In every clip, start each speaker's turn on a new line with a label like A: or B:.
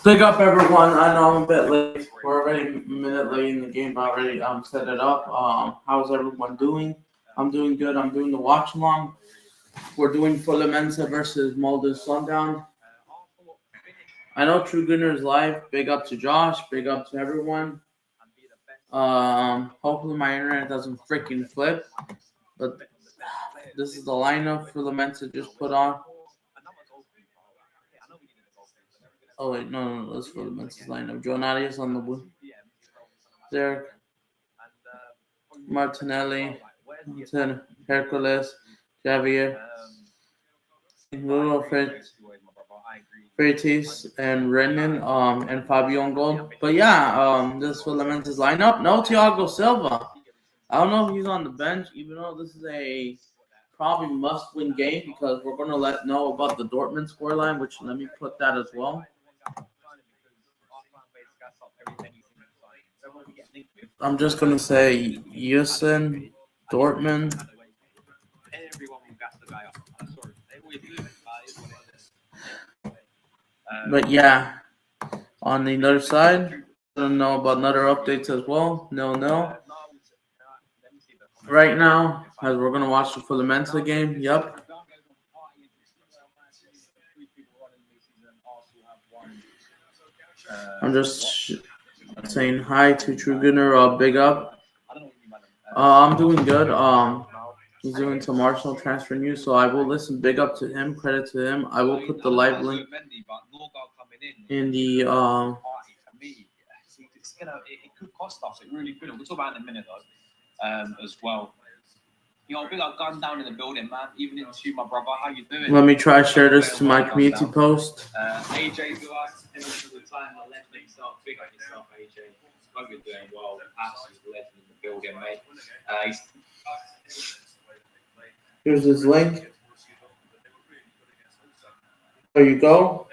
A: Big up everyone. I know I'm a bit late. We're already a minute late in the game, but already set it up. How's everyone doing? I'm doing good. I'm doing the watch along. We're doing Fluminense versus Molde Sundown. I know True Gunner's live. Big up to Josh. Big up to everyone. Hopefully my internet doesn't freaking flip. But this is the lineup Fluminense just put on. Oh wait, no, that's Fluminense's lineup. Joe Nadia's on the blue. Derek, Martinelli, Hercules, Javier, Lolo Freitas, and Renan, and Fabio on goal. But yeah, this is Fluminense's lineup. No Thiago Silva. I don't know if he's on the bench, even though this is a probably must-win game because we're going to know about the Dortmund scoreline, which let me put that as well. I'm just going to say Houston, Dortmund. But yeah, on the other side, I don't know about another updates as well. No. Right now, as we're going to watch the Fluminense game, yep. I'm just saying hi to True Gunner, big up. I'm doing good. He's doing some Arsenal transfer news, so I will listen. Big up to him, credit to him. I will put the live link in the
B: It could cost us. It really could. We'll talk about it in a minute though, as well. You know, big up gun down in the building, man. Even into my brother. How you doing?
A: Let me try share this to my community post.
B: AJ's with us. Every the time I left himself. Big up yourself, AJ. Hope you're doing well. Absolute legend in the building, mate.
A: Here's his link. There you go.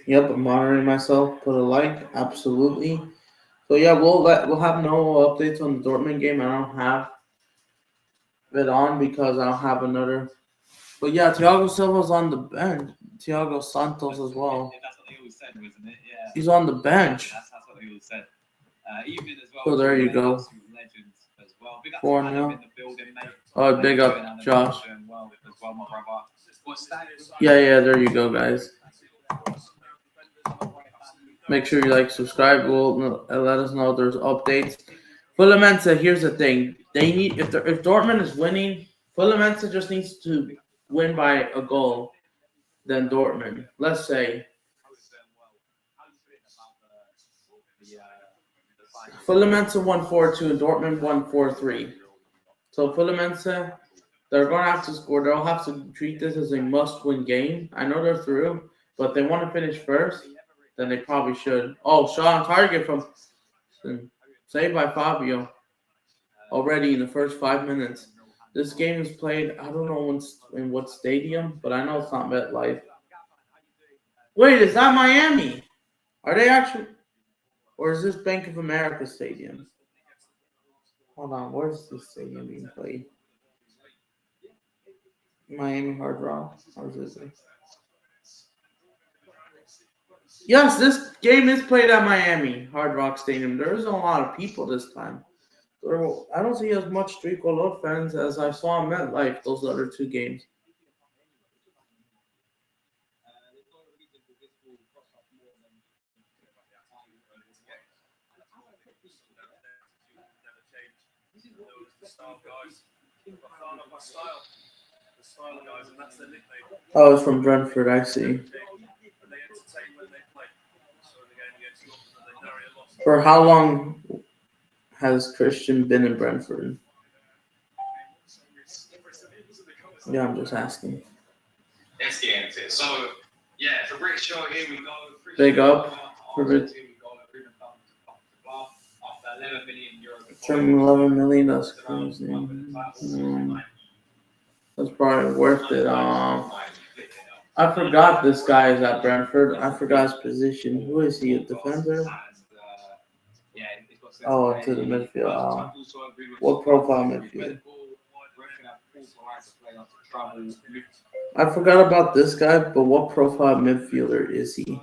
A: Yep, I'm monitoring myself. Put a like, absolutely. So yeah, we'll have no updates on the Dortmund game. I don't have it on because I don't have another. But yeah, Thiago Silva's on the bench. Thiago Santos as well.
B: That's what they always said, wasn't it? Yeah.
A: He's on the bench.
B: That's what they always said. Even as well.
A: So there you go.
B: Legends as well. Big up
A: 4-0.
B: in the building, mate.
A: Oh, big up, Josh.
B: Well, as well, my brother.
A: Yeah, there you go, guys. Make sure you like, subscribe. We'll let us know if there's updates. Fluminense, here's the thing. They need if Dortmund is winning, Fluminense just needs to win by a goal than Dortmund. Let's say Fluminense won 4-2 and Dortmund won 4-3. So Fluminense, they're going to have to score. They'll have to treat this as a must-win game. I know they're through, but they want to finish first. Then they probably should. Oh, shot on target from saved by Fabio already in the first 5 minutes. This game is played, I don't know in what stadium, but I know it's not MetLife. Wait, is that Miami? Are they actually, or is this Bank of America Stadium? Hold on, where's this stadium being played? Miami Hard Rock? Or is it? Yes, this game is played at Miami Hard Rock Stadium. There isn't a lot of people this time. I don't see as much Tricolor fans as I saw in MetLife those other two games. Oh, it's from Brentford, I see. For how long has Christian been in Brentford? Yeah, I'm just asking.
B: Let's get into it. So, yeah, for Rick Shaw, here we go.
A: Big up for Rick.
B: After 11 million euros.
A: Turning 11 million, that's crazy. That's probably worth it. I forgot this guy is at Brentford. I forgot his position. Who is he? A defender? Oh, to the midfield. What profile midfield? I forgot about this guy, but what profile midfielder is he?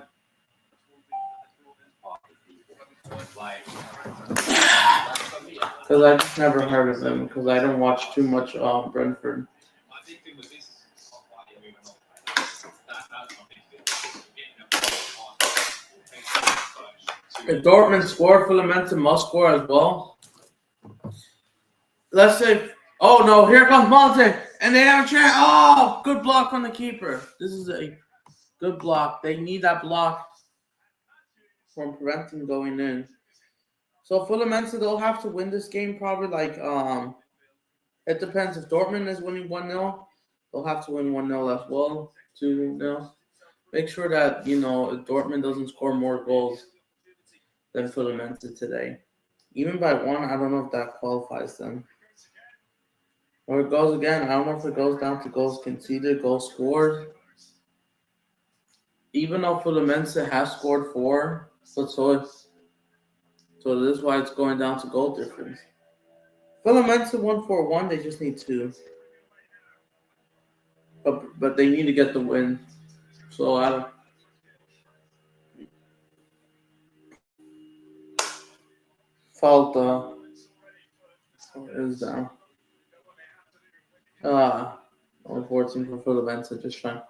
A: Because I just never heard of him because I don't watch too much Brentford. If Dortmund score, Fluminense must score as well. Let's say, oh no, here comes Monte, and they have a chance. Oh, good block on the keeper. This is a good block. They need that block from preventing going in. So Fluminense, they'll have to win this game probably like it depends if Dortmund is winning 1-0, they'll have to win 1-0 as well, 2-0. Make sure that if Dortmund doesn't score more goals than Fluminense today. Even by one, I don't know if that qualifies them. Or it goes again, I don't know if it goes down to goals conceded, goals scored. Even though Fluminense has scored 4, but so this is why it's going down to goal difference. Fluminense 1-4-1, they just need 2. But they need to get the win. So I don't. Falta is down. Unfortunately for Fluminense, just trying.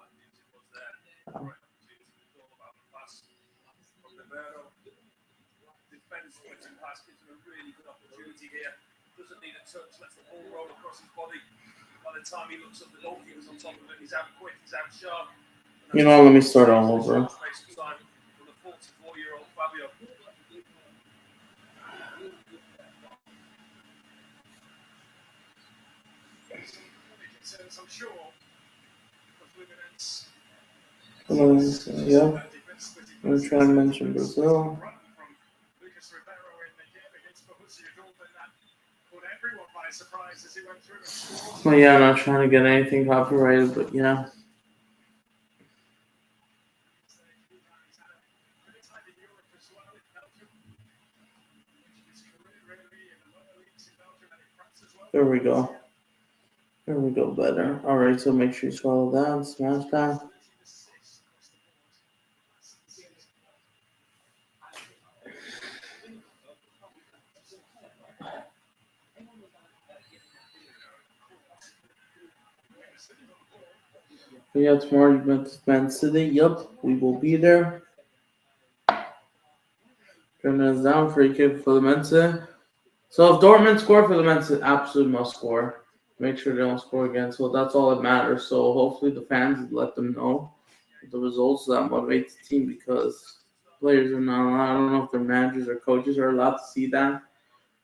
C: Doesn't need a touch, lets the ball roll across his body. By the time he looks up, the goalkeeper's on top of him. He's out quick, he's out sharp.
A: Let me start all over.
C: The 44-year-old Fabio. I'm sure.
A: Yeah. I'm trying to mention Brazil. Well, yeah, not trying to get anything copyrighted, but yeah. There we go. There we go, better. Alright, so make sure you scroll down, smash that. Yeah, tomorrow you went to Man City. Yup, we will be there. Turning us down, free kick for Fluminense. So if Dortmund score, Fluminense absolutely must score. Make sure they don't score again. So that's all that matters. So hopefully the fans let them know the results that motivate the team because players are not allowed. I don't know if their managers or coaches are allowed to see that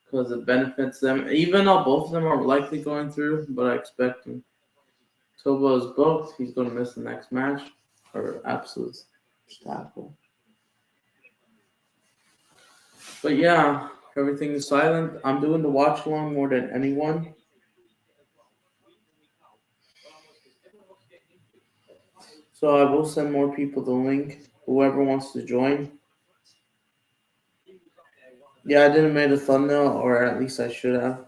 A: because it benefits them. Even though both of them are likely going through, but I expect him. Tobo is booked. He's going to miss the next match or absolute tackle. But yeah, everything is silent. I'm doing the watch along more than anyone. So I will send more people the link. Whoever wants to join. Yeah, I didn't make a thumbnail, or at least I should have.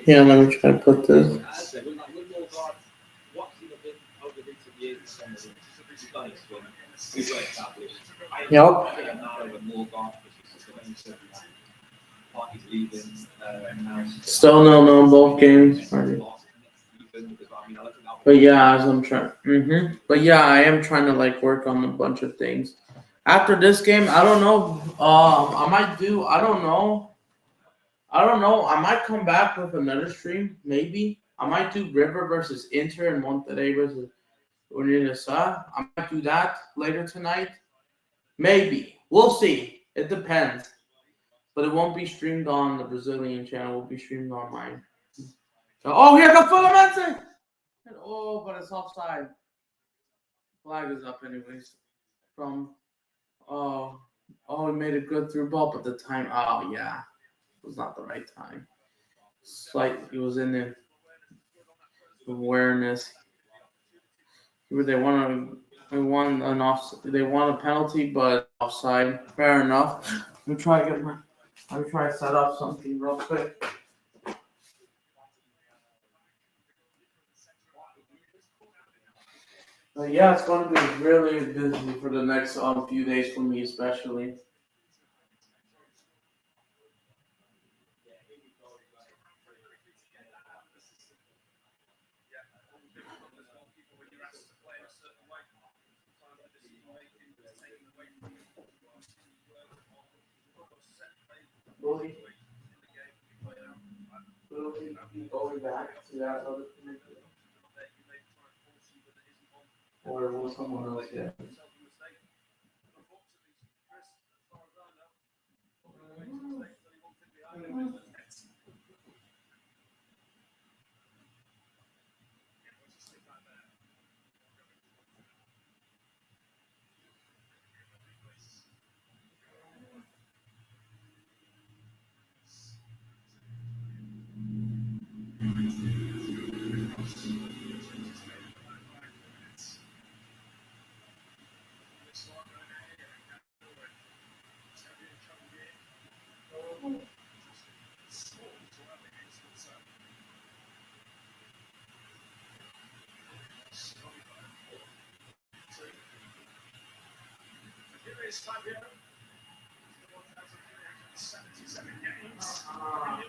A: Yeah, let me try to put this. Yep. Still no in both games. But yeah, as I'm trying. But yeah, I am trying to work on a bunch of things. After this game, I don't know. I might do. I don't know. I might come back with another stream. Maybe I might do River versus Inter and Monterrey versus Unidad. I might do that later tonight. Maybe we'll see. It depends. But it won't be streamed on the Brazilian channel. It will be streamed on mine. So, here comes Fluminense! But it's offside. Flag is up anyways. He made a good through ball, but the time, it was not the right time. slight. He was in the awareness. They won an off. They won a penalty, but offside. Fair enough. I'm trying to set up something real quick. But yeah, it's going to be really busy for the next few days for me, especially. Will he be going back to that other committee? Or will someone else get it?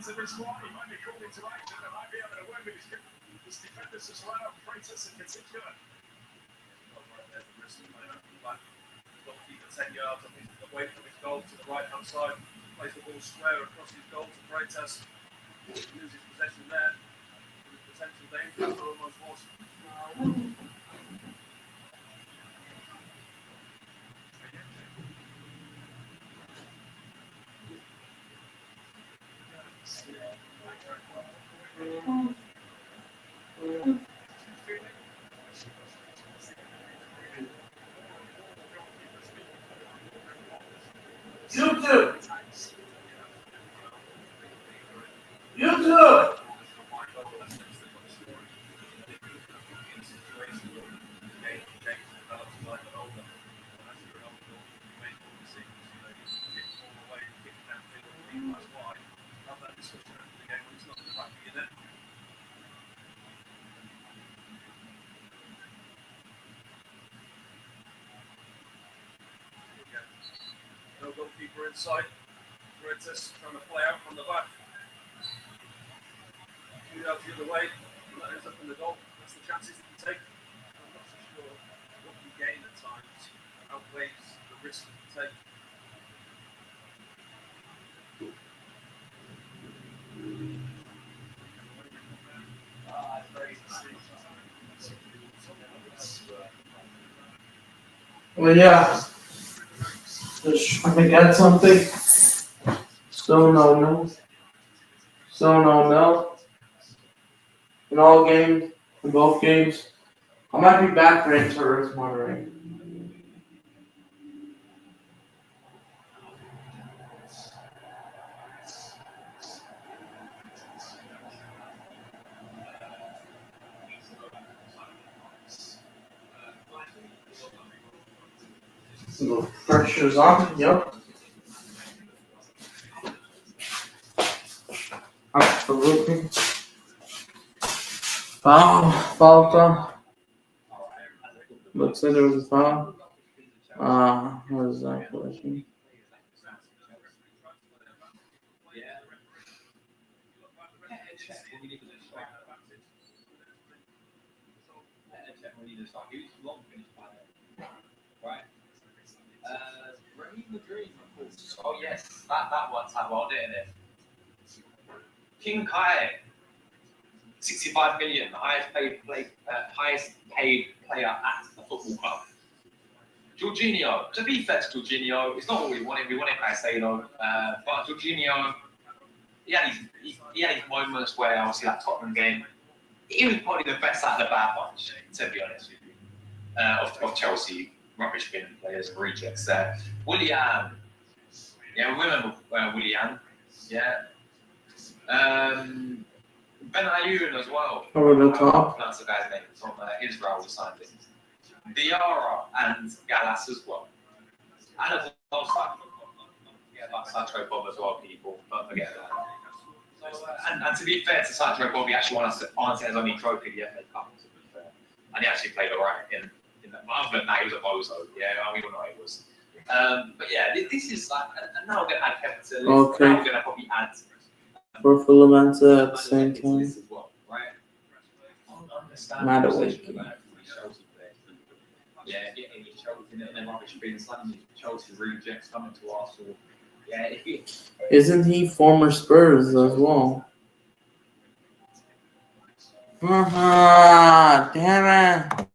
C: Into this one, he might be called into action. There might be able to work with his defenders as well, Freitas in particular. Right there, the wrist player from the back. Goalkeeper 10 yards, I think, away from his goal to the right hand side. Plays the ball square across his goal to Freitas. Loses possession there. Potential danger, almost was.
A: YouTube! YouTube!
C: No goalkeeper inside. Freitas trying to play out from the back. Shoot out the other way. That ends up in the goal. That's the chances that you take. I'm not so sure what you gain at times outweighs the risk that you take.
A: Well, yeah. Just trying to get something. Still no. Still no. In all games, in both games. I might be back for inter monitoring. The pressure's on, yep. Absolutely. Foul. Looks like there was a foul. What is that question?
B: Right. Raheem the Dream, of course. Oh yes, that worked out well, didn't it? King Kai, 65 million, highest paid player at the football club. Jorginho, to be fair to Jorginho, it's not what we wanted. We wanted Caicedo, but Jorginho, he had his moments where obviously that Tottenham game, he was probably the best out of the bad bunch, to be honest with you, of Chelsea rubbish bin players, rejects there., yeah, we remember Willian, yeah. Ben Ayoun as well.
A: Over the top.
B: That's the guy's name from Israel was signed in. Diarra and Gallas as well. And as well, Sancho Bob as well, people. Don't forget that. And to be fair to Sancho Bob, he actually won us his only trophy, the FA Cup, to be fair. And he actually played alright in that. But other than that, he was a bozo. Yeah, we all know he was. But yeah, this is like, and now we're going to add Kevin to this.
A: Okay.
B: Now we're going to probably add.
A: For Fluminense at the same time.
B: This as well, right? I don't understand.
A: Mamelodi.
B: Yeah, getting Chelsea and then rubbish being suddenly Chelsea rejects coming to Arsenal. Yeah,
A: Isn't he former Spurs as well? Damn it.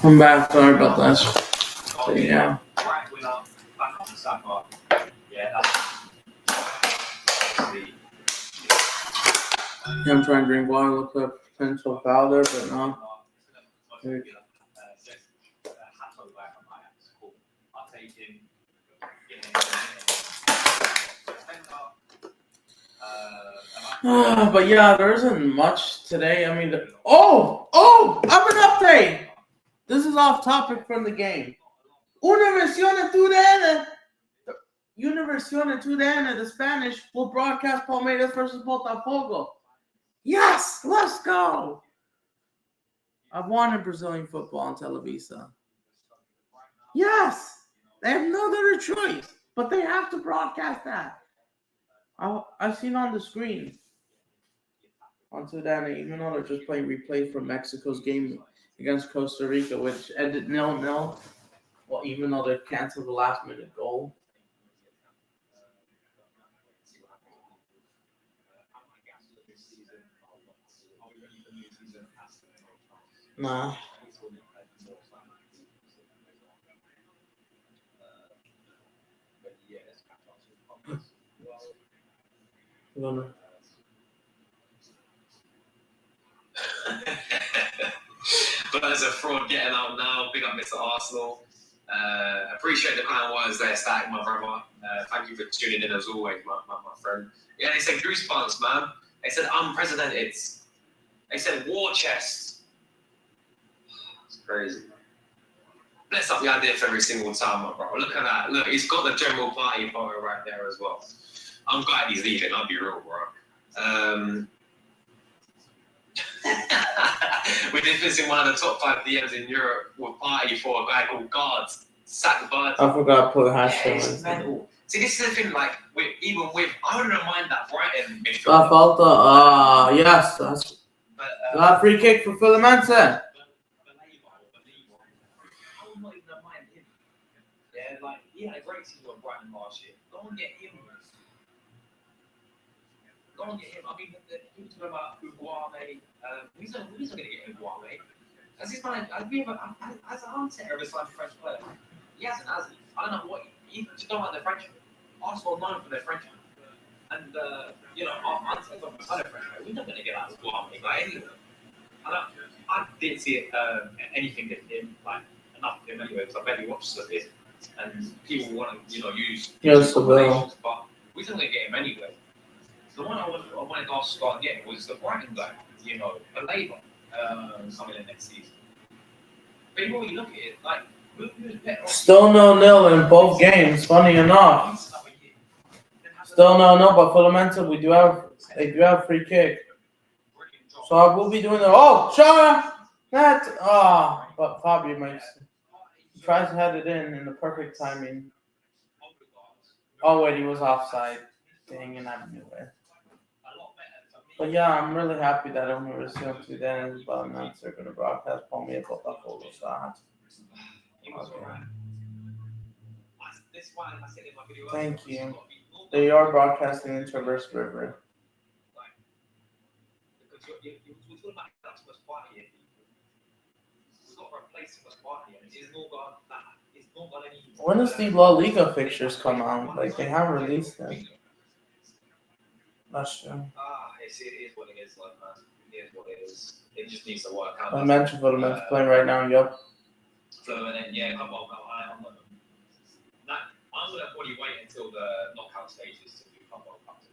A: I'm back. Sorry about that. So, yeah.
B: Right winner, back on the Saka. Yeah,
A: I'm trying to drink water. Looks like potential foul there, but no. But yeah, there isn't much today. I mean, I have an update. This is off topic from the game. Universione Tudela, the Spanish, will broadcast Palmeiras versus Botafogo. Yes, let's go. I've wanted Brazilian football on Televisa. Yes, they have no other choice, but they have to broadcast that. I've seen on the screen on Sudan, even though they're just playing replay from Mexico's game against Costa Rica, which ended 0-0. Well, even though they canceled the last-minute goal. Nah.
B: But as a fraud getting out now, big up Mr. Arsenal. Appreciate the kind words there, Static, my brother. Thank you for tuning in as always, my friend. Yeah, they said goosebumps, man. They said unprecedented. They said war chest. It's crazy. Bless up the idea for every single time, my brother. Look at that. Look, he's got the general party photo right there as well. I'm glad he's leaving, I'll be real, bro. We're dismissing one of the top 5 DMs in Europe with party for a guy called Guards. Sack Bird.
A: I forgot to put
B: hashtag. Yeah, see, this is the thing, like, even with, I wouldn't mind that Brighton midfield.
A: La falta, yes. That's free kick for Fluminense.
B: Yeah, want to get him. I mean, people talking about Uguame. Who's not going to get Uguame? As this man, as an Arteta ever signed a French player? He hasn't, has he? I don't know what he just don't like the French. Arsenal are known for their French. And Arteta don't signed a French player. We're not going to get that Uguame guy anyway. I didn't see anything that him like enough of him anyway because I barely watched it. And people want to use combinations, but we're not going to get him anyway. The one I wanted to start and get was the Brighton guy, a Labour coming in next season. But when you look at it, like who's better?
A: Still 0-0 in both games. Funny enough, still 0-0. But Fluminense, they do have free kick. So I will be doing the shot net. But Fabio tries to head it in the perfect timing. Oh wait, he was offside. Dang, and I knew it. But yeah, I'm really happy that I'm going to resume to then, but I'm not going to broadcast for me about the whole shot. Thank you. They are broadcasting in Traverse River. When does the La Liga fixtures come out? Like, they haven't released them. That's true.
B: It is what it is, like, man. It is what it is. It just needs to work out.
A: I mentioned Fluminense playing right now, yup.
B: So, and then, yeah, I'm going to probably wait until the knockout stages to do World Cup.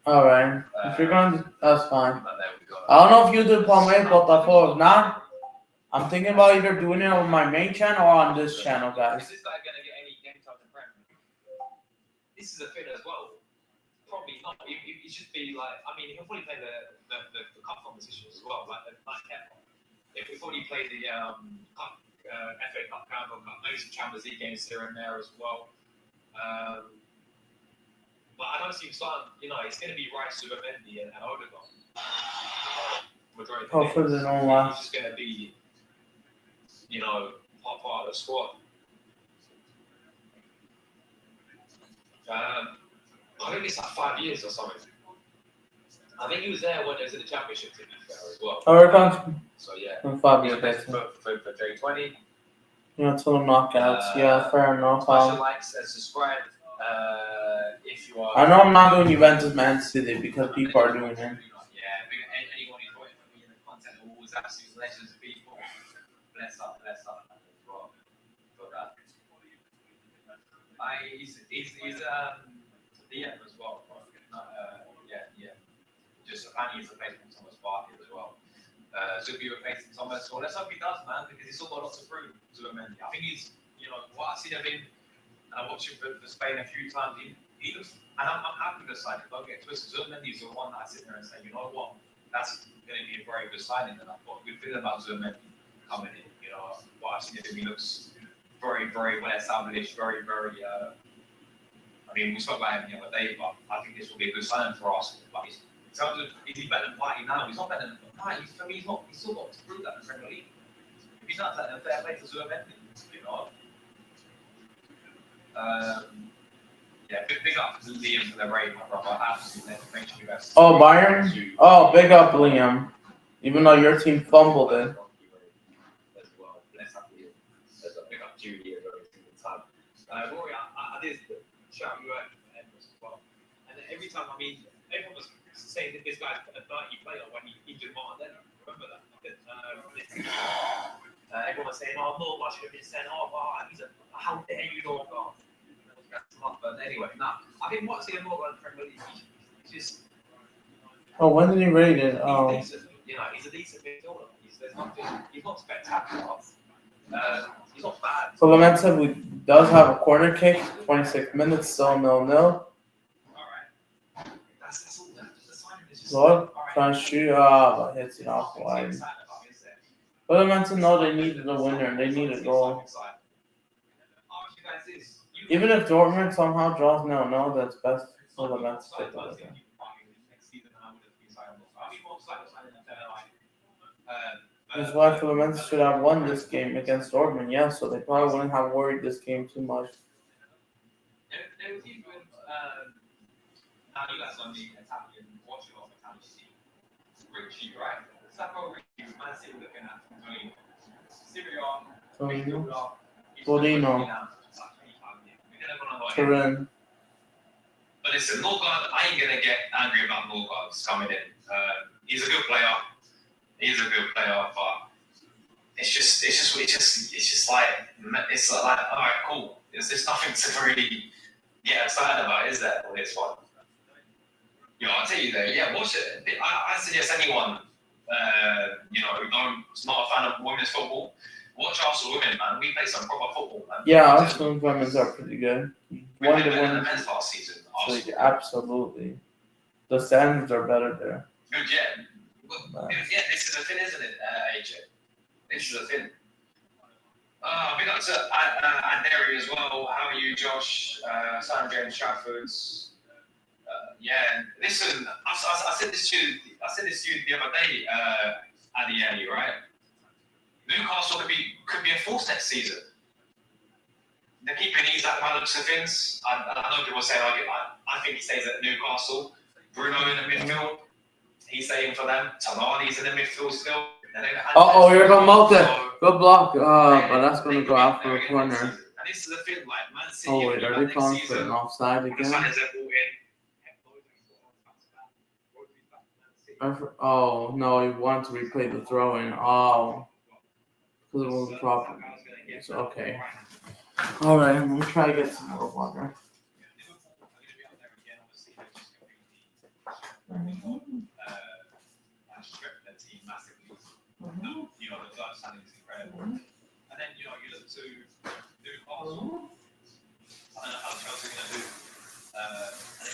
A: Alright. If you're going to, that's fine.
B: But there we go.
A: I don't know if you do Palmeiras, but if not, I'm thinking about either doing it on my main channel or on this channel, guys.
B: Is this guy going to get any game time in Premier? This is a thing as well. Probably not. It should be like, I mean, he'll probably play the cup competitions as well, like Kevin. If we've already played the cup, FA Cup, Carabao Cup, maybe some Champions League games here and there as well. But I don't see him starting, it's going to be Rice, Zubimendi, and Odegaard.
A: Hopefully they don't last.
B: He's just going to be, part of the squad. I think it's like 5 years or something. I think he was there when it was in the championship, to be fair, as well. So yeah.
A: In 5 years,
B: for J20.
A: Until the knockouts. Yeah, fair enough.
B: Special likes and subscribe. If you are.
A: I know I'm not doing Juventus Man City because people are doing it.
B: Yeah, anyone who's watching me in the content are always absolute legends of people. Bless up as well. For that. He's DM as well. Yeah. Just apparently he's replacing Thomas Partey as well. Zubi replacing Thomas. So let's hope he does, man, because he's still got lots to prove to him. I think he's, what I've seen of him, and I watched him for Spain a few times. He looks, and I'm happy with the signing. Don't get twisted. Zubimendi's the one that I sit there and say, you know what, that's going to be a very good signing. And I've got a good feeling about Zubimendi coming in. What I've seen of him, he looks very, very well established, very, very. I mean, we spoke about him the other day, but I think this will be a good signing for Arsenal. But in terms of, is he better than Partey now? He's not better than Partey. He's still got to prove that in the Premier League. If he's not that, then fair play to Zubimendi, Yeah, big up to Liam for the raid, my brother. Absolutely. Make sure you guys.
A: Oh, Bayern? Oh, big up, Liam. Even though your team fumbled it.
B: As well. Let's have Liam. Let's big up Judy every single time. Rory, I did shout you out as well. And every time, I mean, everyone was saying that this guy's a 30 player when he injured Martinelli. Remember that? Everyone was saying, Norma should have been sent off. How dare you, Norma? But anyway, I think what's in Norma in the Premier League, he's just.
A: Oh, when did he rate it? Oh.
B: He's a decent midfielder. He's not spectacular. He's not bad.
A: So Fluminense does have a corner kick, 26 minutes, so 0-0.
B: Alright. That's all that. The signing is just.
A: Lord, trying to shoot, but hits it off wide. Fluminense know they needed a winner, they need a goal. Even if Dortmund somehow draws 0-0, that's best for Fluminense to take the winner. That's why Fluminense should have won this game against Dortmund, yeah, so they probably wouldn't have worried this game too much.
B: Now you guys on the Italian watching Richie, right? Sacco Richie, Man City looking at between Syria,
A: Torino. Turin.
B: But listen, Norgard, I ain't gonna get angry about Norgard's coming in. He's a good player. But it's just like all right, cool. There's nothing to really get excited about, is there? For this one. Yeah, I'll tell you though. Yeah, watch it. I suggest anyone, who's not a fan of women's football, watch Arsenal women, man. We play some proper football, man.
A: Yeah, Arsenal women's are pretty good.
B: We played better than the men's last season.
A: Absolutely. The standards are better there.
B: Good, yeah. Well, yeah, this is a thing, isn't it, AJ? This is a thing. Big up to Anderi as well. How are you, Josh? Sandra and Trafford's. Yeah, listen. I said this to you the other day, Adieli, right? Newcastle could be a force next season. They're keeping Isak by the looks of things. I know people say I think he stays at Newcastle. Bruno in the midfield. He's staying for them. Tamani's in the midfield still.
A: Here comes Malta. Good block. But that's going to go out for a corner.
B: And this is the thing, like Man City.
A: Wait, are they calling for an offside again? Oh, no, he wanted to replay the throw-in. Oh, because it wasn't proper. It's okay. All right, I'm going to try to get some more water.
B: The club standing is incredible. And then, you look to Newcastle. I don't know how Chelsea are going to do. And then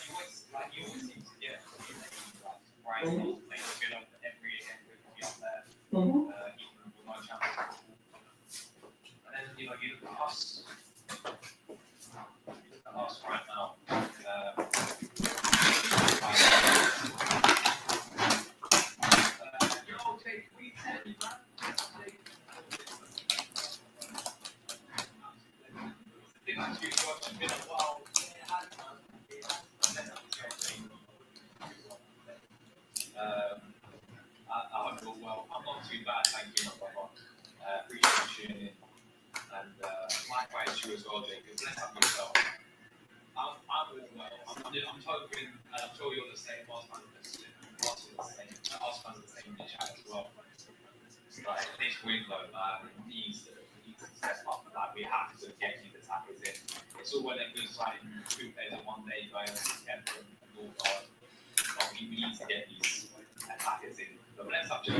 B: you always seem to get right playing good on every up there. Even with no chance. And then, you look at us. Right now. I hope you're well. I'm not too bad, thank you, my brother. Appreciate you tuning in. And likewise, you as well, Jacob. Bless up yourself. I'm all well. I'm hoping, and I'm sure you're the same. Arsenal fans the same in the chat as well. Like, this window, needs to step up. Like, we have to get these attackers in. It's all well and good signing 2 players in one day, guys. Kemper and Norgard. But we need to get these attackers in. But let's up to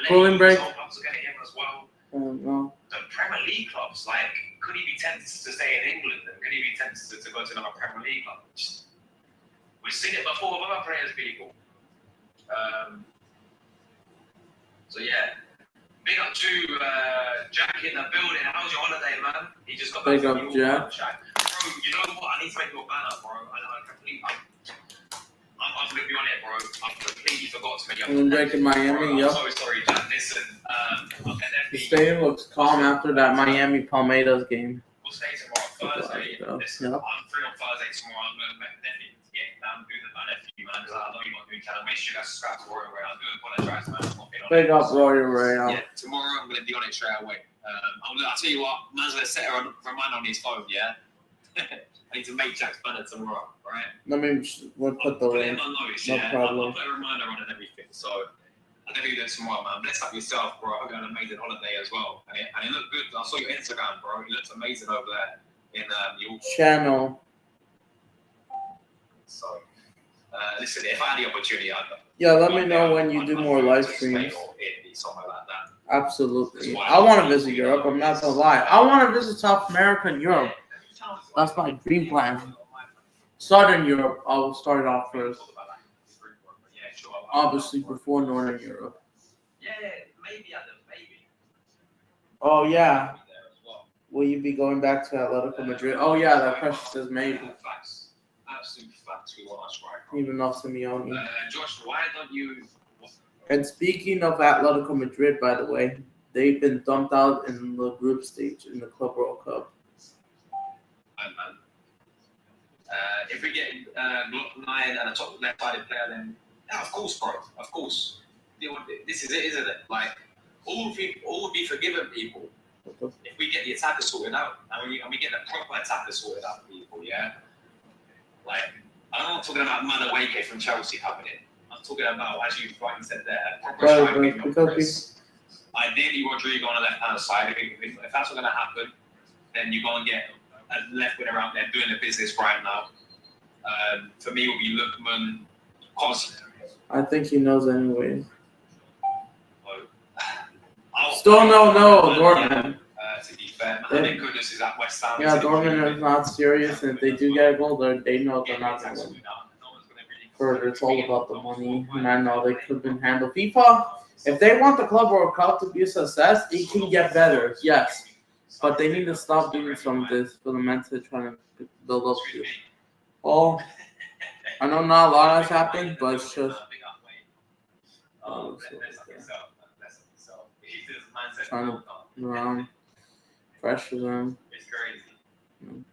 A: Cooling break.
B: As well.
A: No.
B: The Premier League clubs, could he be tempted to stay in England? And could he be tempted to go to another Premier League club? We've seen it before with other players, people. So yeah, big up to Jack in the building. How's your holiday, man? He just got back
A: big up, Jack.
B: Bro, you know what? I need to make your banner, bro. I'm going to be on it, bro. I completely forgot to make your
A: Cooling break in Miami, yep.
B: I'm so sorry, Jack. Listen,
A: the stadium looks calm after that Miami Palmeiras game.
B: We'll stay tomorrow, Thursday. Listen,
A: Yep.
B: I'm free on Thursday tomorrow. I'm going to definitely get down through the man a few man. Because I know you're not doing channel. Make sure you guys subscribe to Royal Ray. I do apologize, man. I'm not being on
A: Big
B: it.
A: up Royal Ray.
B: Yeah, tomorrow I'm going to be on it straight away. I'll tell you what, man's going to set a reminder on his phone, yeah? I need to make Jack's banner tomorrow, right?
A: We'll put the link. No problem.
B: I'll put a reminder on and everything. So I'll definitely do it tomorrow, man. Bless up yourself, bro. I hope you had an amazing holiday as well. And it looked good. I saw your Instagram, bro. It looks amazing over there in your
A: channel.
B: So, listen, if I had the opportunity,
A: let me know when you do more live streams.
B: Or Italy, somewhere like that.
A: Absolutely. I want to visit Europe. I'm not going to lie. I want to visit South America and Europe. That's my dream plan. Southern Europe, I will start off first. Obviously, before Northern Europe.
B: Yeah, maybe.
A: Oh, yeah. Will you be going back to Atletico Madrid? Oh, yeah, that question says maybe.
B: Facts. Absolute facts. We want us right.
A: Even though Simeone.
B: Josh, why don't you...
A: And speaking of Atletico Madrid, by the way, they've been dumped out in the group stage in the Club World Cup.
B: Man. If we get Glock 9 and a top left-sided player, then of course, bro. Of course. This is it, isn't it? Like, all would be forgiven, people, if we get the attacker sorted out. And we get the proper attacker sorted out, people, yeah? Like, I'm not talking about Mamelodi from Chelsea happening. I'm talking about, as you rightly said there, proper striking. Ideally, Rodrigo on the left-hand side. If that's not going to happen, then you're going to get a left winger out there doing the business right now. For me, it will be Lookman, Cos.
A: I think he knows anyways. Still no, Dortmund.
B: To be fair, thank goodness is at West Ham.
A: Yeah, Dortmund is not serious, and if they do get a goal, they know they're not going to win. Further, it's all about the money, and I know they could have been handled. FIFA, if they want the Club World Cup to be a success, it can get better, yes. But they need to stop doing some of this Fluminense trying to build up to. Oh, I know not a lot has happened, but it's just trying to pressure them.
B: It's crazy.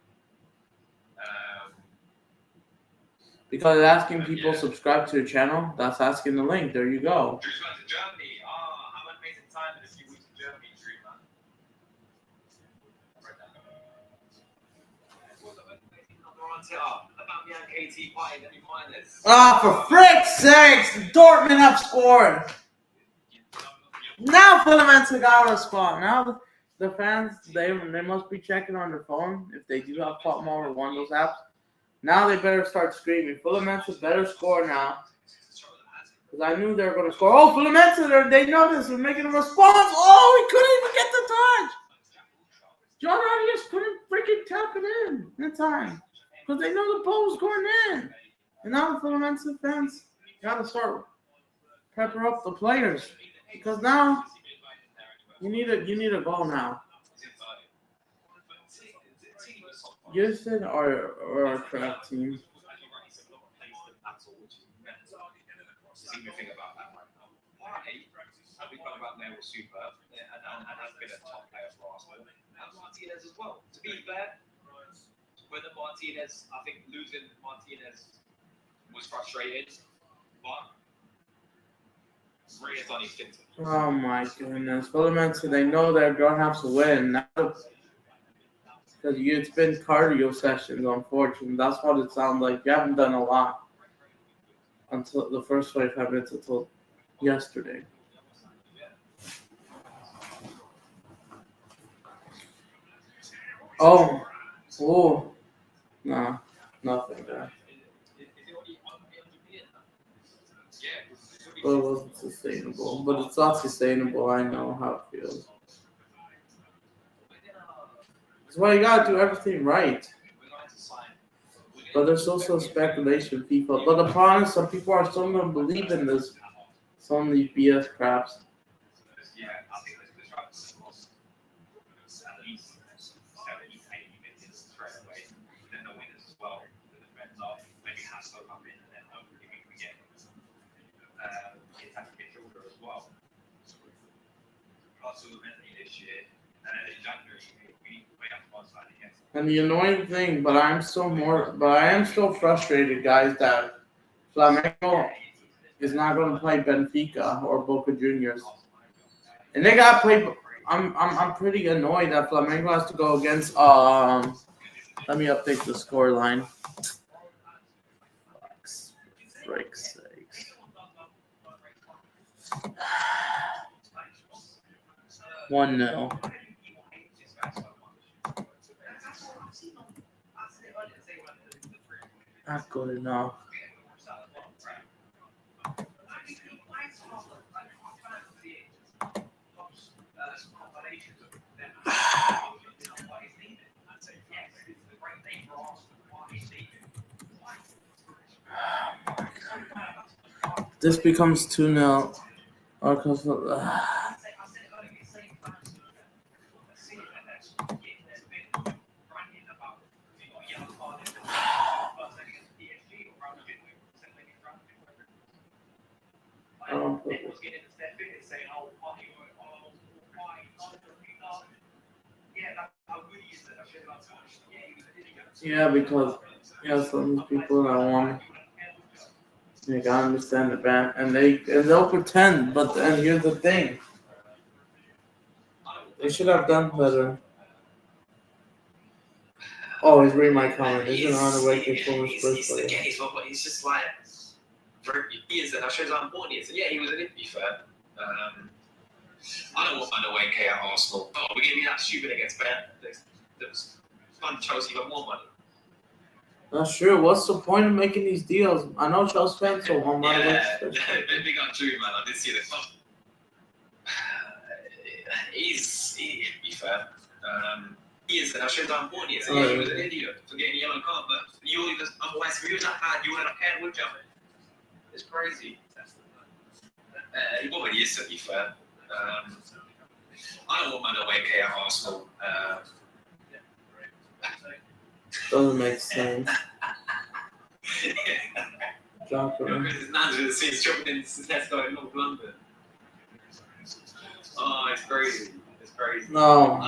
A: Because asking people subscribe to your channel, that's asking the link. There you go.
B: Drew's going to Germany. Oh, have an amazing time in a few weeks in Germany, Drew, man.
A: For frick's sakes, Dortmund have scored. Now Fluminense got a spot. Now the fans, they must be checking on their phone if they do have Football or one of those apps. Now they better start screaming. Fluminense better score now. Because I knew they were going to score. Oh, Fluminense, they know this. We're making a response. Oh, he couldn't even get the touch. John Arias couldn't freaking tap it in time. Because they know the ball was going in. And now the Fluminense fans got to start pepper up the players. Because now you need a goal now. Houston or a crap team.
B: Martinez as well. To be fair, whether Martinez, I think losing Martinez was frustrating, but Reyes on his thing.
A: Oh my goodness. Fluminense, they know they're going to have to win. Now, because it's been cardio sessions, unfortunately. That's what it sounds like. You haven't done a lot until the first 25 minutes until yesterday. Oh, no, nothing there. But it wasn't sustainable. But it's not sustainable. I know how it feels. That's why you gotta do everything right. But there's also speculation, people. But the problem is, some people are still gonna believe in this. Some of these BS craps. And the annoying thing, but I am still frustrated, guys, that Flamengo is not going to play Benfica or Boca Juniors, and they got to play. I'm pretty annoyed that Flamengo has to go against. Let me update the score line. Frick's sakes. 1-0. Not good enough. This becomes 2-0. Yeah, because some of these people that want, like, I understand the ban, and they'll pretend, but then here's the thing: they should have done better. Always read my comment. Isn't on the way to Fluminense first player.
B: But he's just like for years that shows how important he is. And yeah, he was an iffy fair. I don't want Man away K at Arsenal. Oh, we're gonna be that stupid against Ben. That was fun. Chelsea got more money.
A: That's true. What's the point of making these deals? I know Chelsea fans so want my
B: big on Drew, man. I did see the club. He be fair. He is, and I shows how important he is. Yeah, he was an idiot for getting a yellow card, but otherwise, if he was that bad, you wouldn't have cared, would you? It's crazy. He probably is, to be fair. I don't want Man away K at Arsenal.
A: Doesn't make sense.
B: Because his manager seems jumping in Tesco in North London. Oh, it's crazy. It's crazy.
A: No.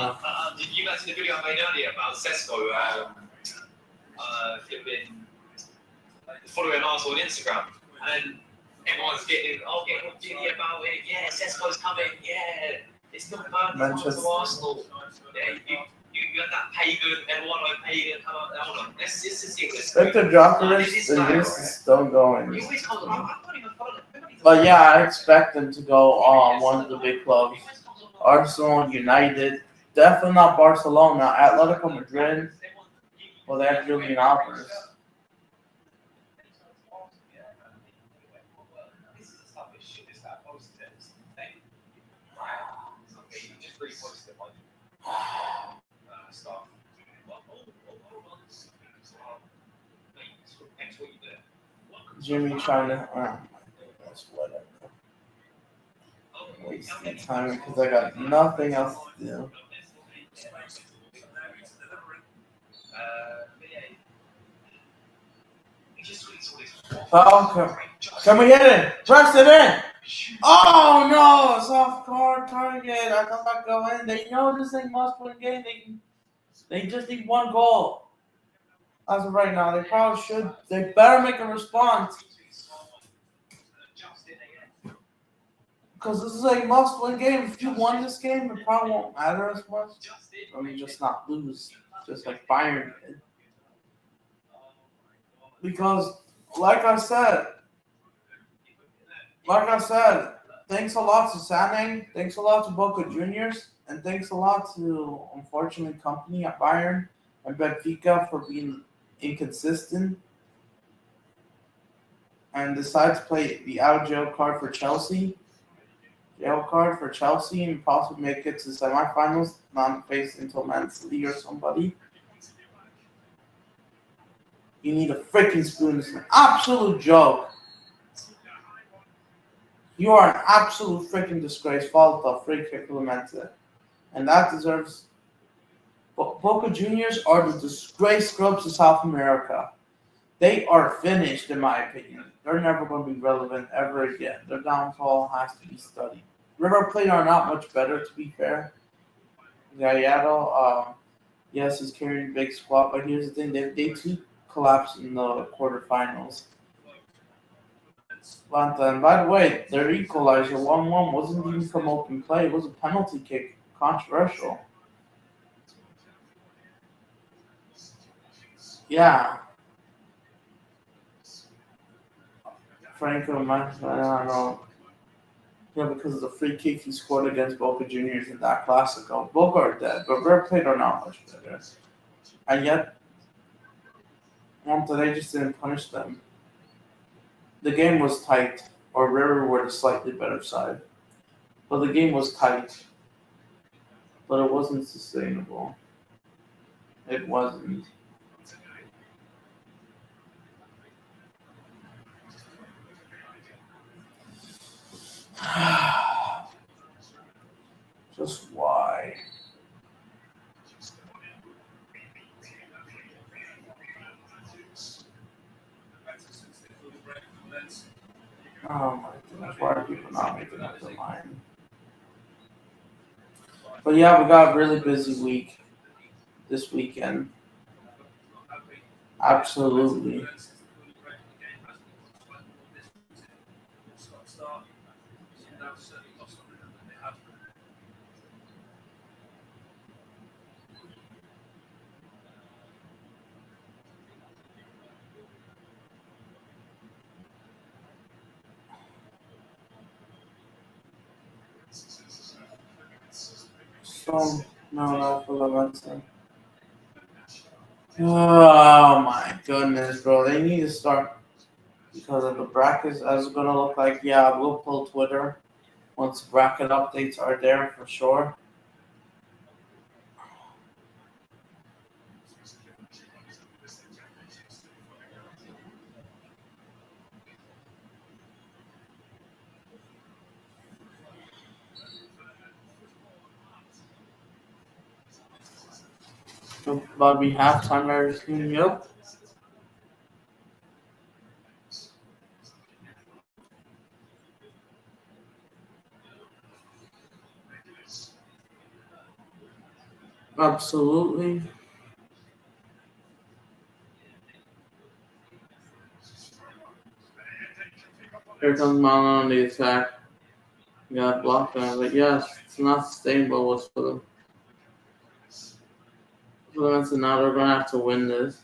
B: Did you guys see the video I made earlier about Sesko flipping following Arsenal on Instagram? And everyone's getting giddy about it. Yeah, Sesko's coming. Yeah, it's not bad. It's to Arsenal. Yeah, you got that pagan, everyone like pagan. Hold on, let's see this.
A: Victor Djokovic is still going. But yeah, I expect them to go one of the big clubs. Arsenal, United, definitely not Barcelona. Atletico Madrid. Well, they have Julian Alvarez. Jimmy trying to. That's whatever. Wasting time because I got nothing else to do. Oh, can we hit it? Press it in. Oh no, it's off target. I thought that go in. They know this thing must win game. They just need one goal. As of right now, they probably should. They better make a response. Because this is a must-win game. If you won this game, it probably won't matter as much. I mean, just not lose, just like Bayern did. Because, like I said, thanks a lot to Sané, thanks a lot to Boca Juniors, and thanks a lot to, unfortunately, company at Bayern and Benfica for being inconsistent and decide to play the out of jail card for Chelsea. Jail card for Chelsea and possibly make it to the semifinals, not face until Man City or somebody. You need a freaking spoon. It's an absolute joke. You are an absolute freaking disgrace. Falta, freaking Fluminense. And that deserves. Boca Juniors are the disgrace scrubs of South America. They are finished, in my opinion. They're never going to be relevant ever again. Their downfall has to be studied. River Plate are not much better, to be fair. Gallardo, yes, he's carrying a big squad, but here's the thing: they too collapsed in the quarterfinals. Atlanta, and by the way, their equalizer 1-1 wasn't even from open play; it was a penalty kick. Controversial. Yeah, Franco Max, I don't know. Yeah, because of the free kick he scored against Boca Juniors in that Clasico. Boca are dead, but River Plate are not much better. And yet, they just didn't punish them. The game was tight, or River were the slightly better side. But the game was tight, but it wasn't sustainable. It wasn't. Just why? Oh my goodness, why are people not making up their mind? But yeah, we got a really busy week this weekend. Absolutely. So, no, Fluminense. Oh my goodness, bro. They need to start because of the brackets as it's gonna look like. Yeah, we'll pull Twitter once bracket updates are there for sure. So, but we have time everything up. Absolutely. Here comes Mana on the attack. You got blocked on it. But yes, it's not sustainable what's for them. Fluminense now they're gonna have to win this.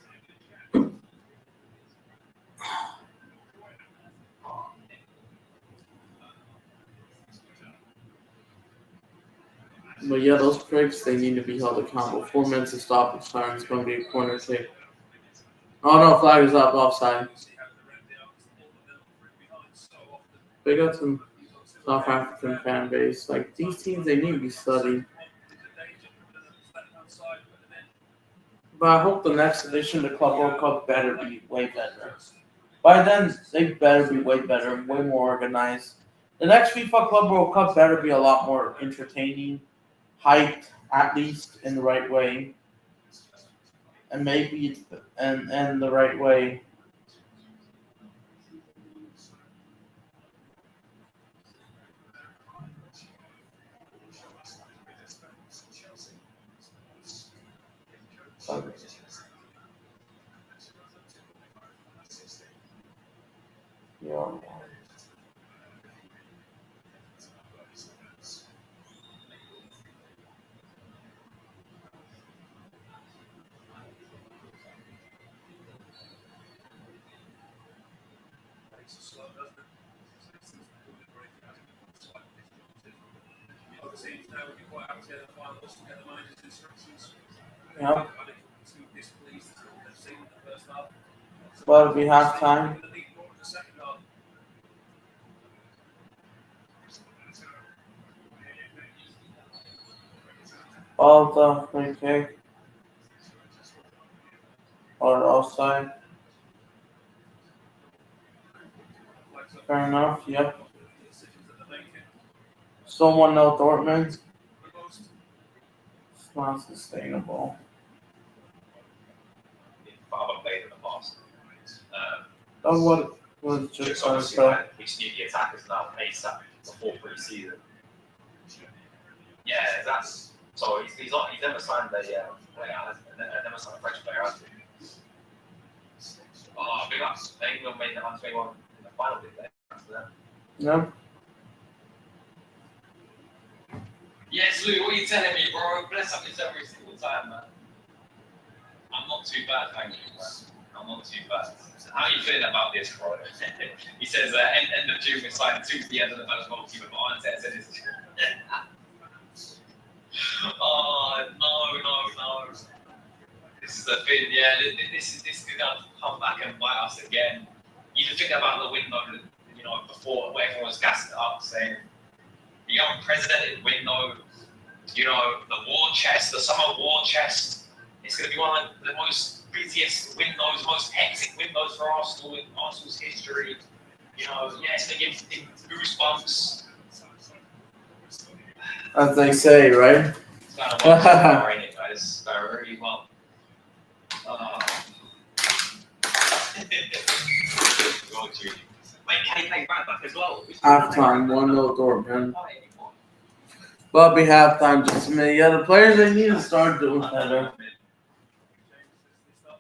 A: But yeah, those pricks they need to be held accountable. 4 minutes of stoppage time. It's gonna be a corner kick. Oh no, flag is up offside. Big up some South African fan base. Like these teams they need to be studied. But I hope the next edition of the Club World Cup better be way better. By then, they better be way better, way more organized. The next FIFA Club World Cup better be a lot more entertaining, hyped, at least in the right way, and maybe it's and the right way. Yeah. Yeah. But we have time. All the free kick or offside. Fair enough. Yep. Someone know Dortmund. It's not sustainable.
B: Father played in the past.
A: Oh, what was
B: Just
A: just
B: obviously like we just need the attackers now ASAP before pre-season. Yeah, that's So he's never signed a player, never signed a French player, has he? Oh, big ups. England made the 121 in the final, did they?
A: Yeah.
B: Yes, Lou, what are you telling me, bro? Bless up this every single time, man. I'm not too bad, thank you, man. I'm not too bad. How are you feeling about this, bro? He says, end of June, we signed 2 to the end of the first goalkeeper, but Arteta said it's... Oh, no. This is the thing, yeah, this is going to come back and bite us again. You just think about the window, before, where everyone was gassing it up, saying, the unprecedented window, the war chest, the summer war chest. It's going to be one of the most busiest windows, most hectic windows for Arsenal in Arsenal's history. It's going to give things goosebumps.
A: As they say, right?
B: It's going to work so far, ain't it, guys? It's going really well. Go, Judy. Wait, can he play right back as well?
A: Halftime, 1-0 Dortmund. But be halftime just a minute. Yeah, the players, they need to start doing better.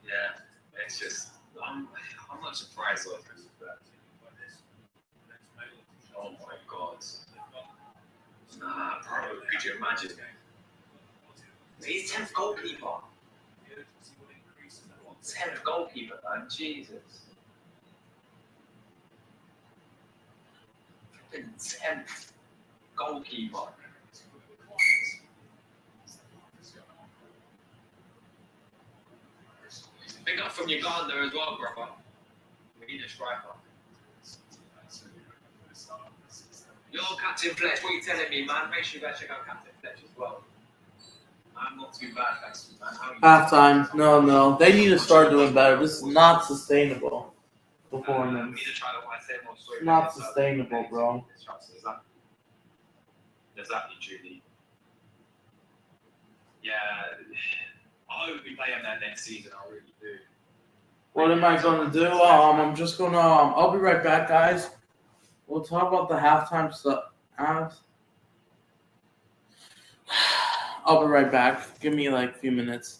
B: Yeah, it's just, I'm not surprised with that. Oh my god. Nah, bro, could you imagine? He's 10th goalkeeper. 10th goalkeeper, man, Jesus. 10th goalkeeper. Pick up from Uganda as well, brother. We need a striker. Yo, Captain Fletch, what are you telling me, man? Make sure you guys check out Captain Fletch as well. I'm not too bad, thanks, man.
A: Halftime, no. They need to start doing better. This is not sustainable performance. Not sustainable, bro.
B: Exactly, Judy. Yeah, I hope we play him that next season. I really do.
A: What am I gonna do? I'm just gonna. I'll be right back, guys. We'll talk about the halftime stuff. I'll be right back. Give me like a few minutes.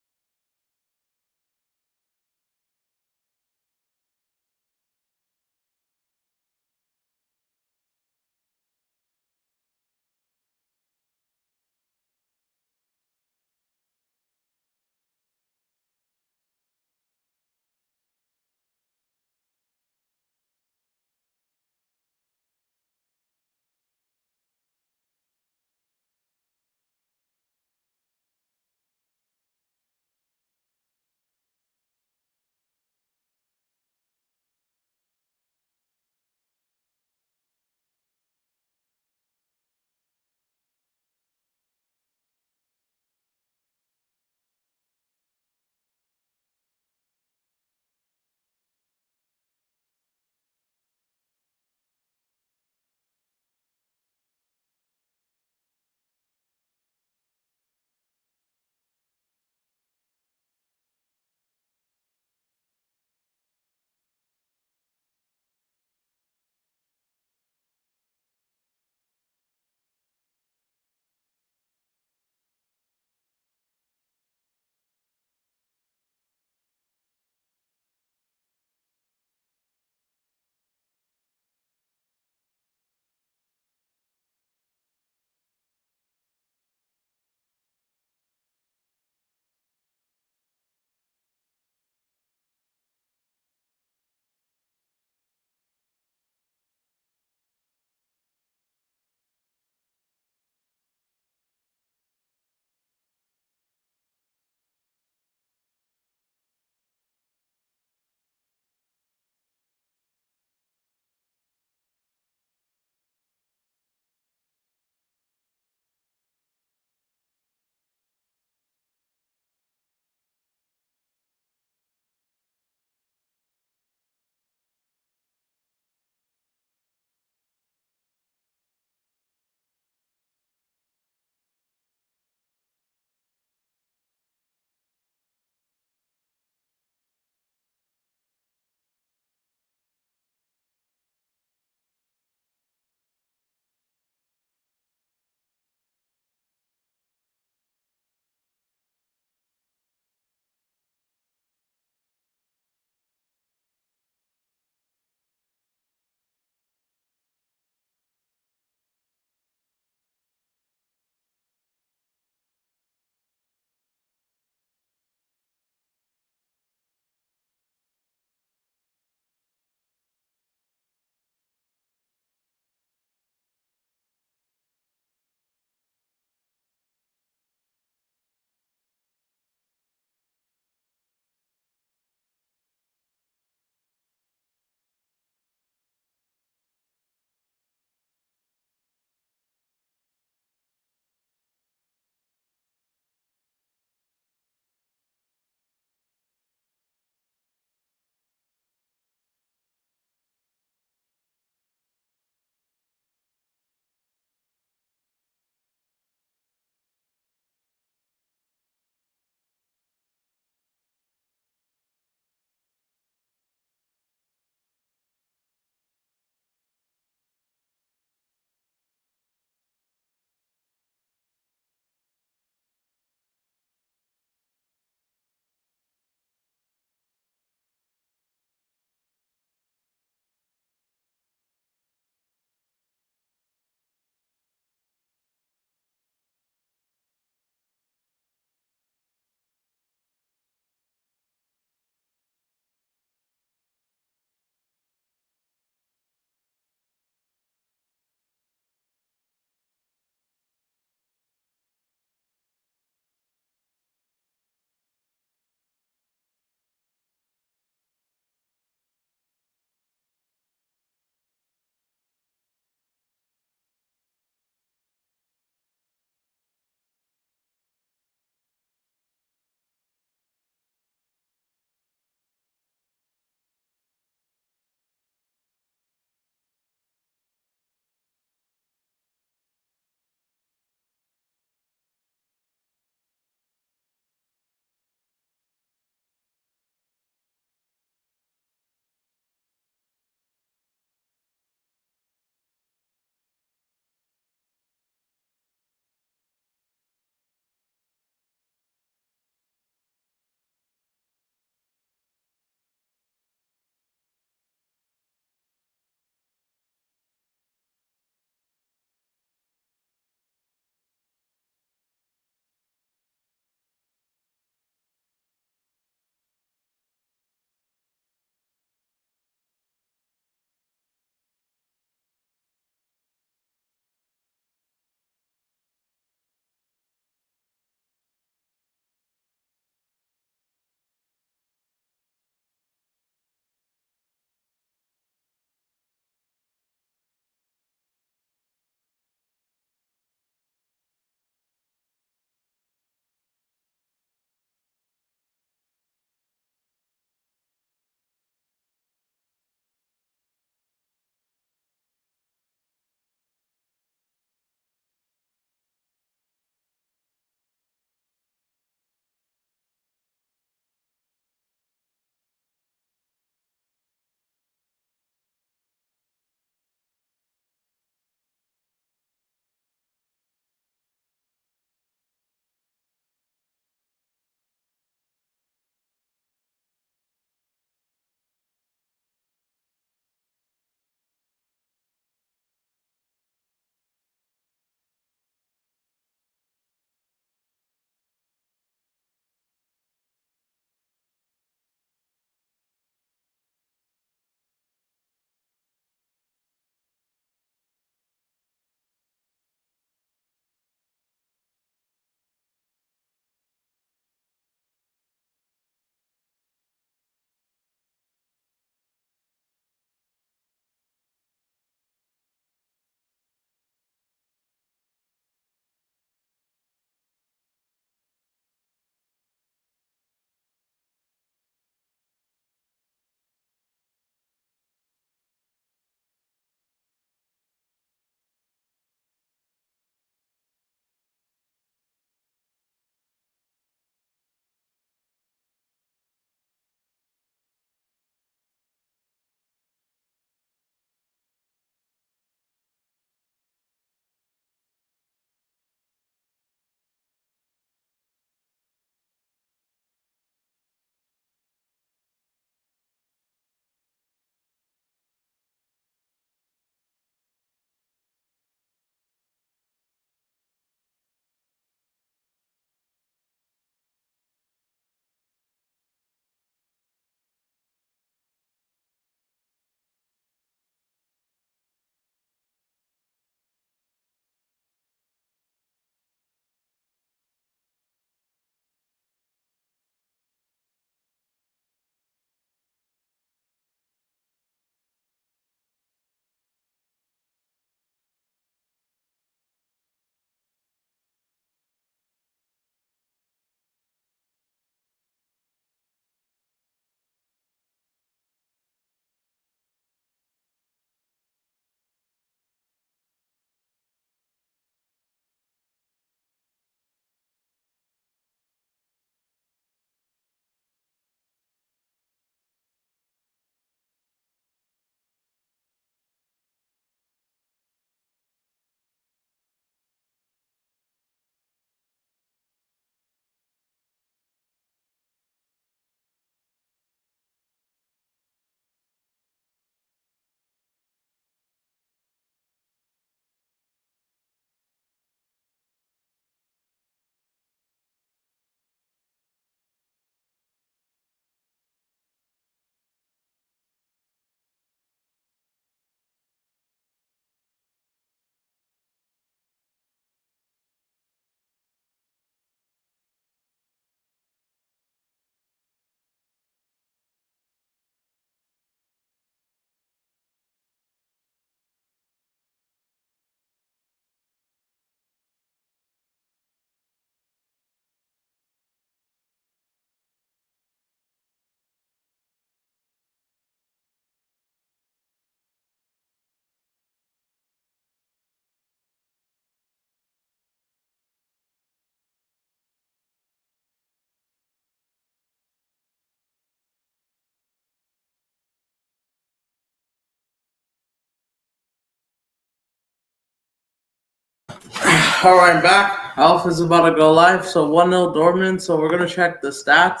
A: All right, back. Alpha's about to go live. So 1-0 Dortmund. So we're gonna check the stats.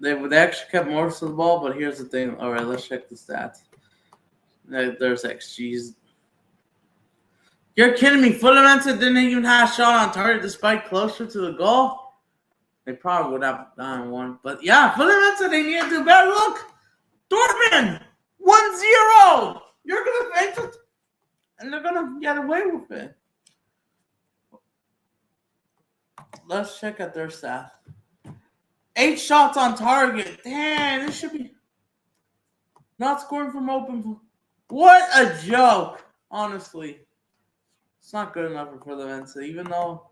A: They actually kept most of the ball, but here's the thing. All right, let's check the stats. There's XGs. You're kidding me. Fluminense didn't even have a shot on target despite closer to the goal. They probably would have done one. But yeah, Fluminense, they need to do better. Look, Dortmund, 1-0. You're going to face it, and they're going to get away with it. Let's check out their stats. 8 shots on target. Damn, this should be not scoring from open. What a joke, honestly. It's not good enough for Fluminense, even though,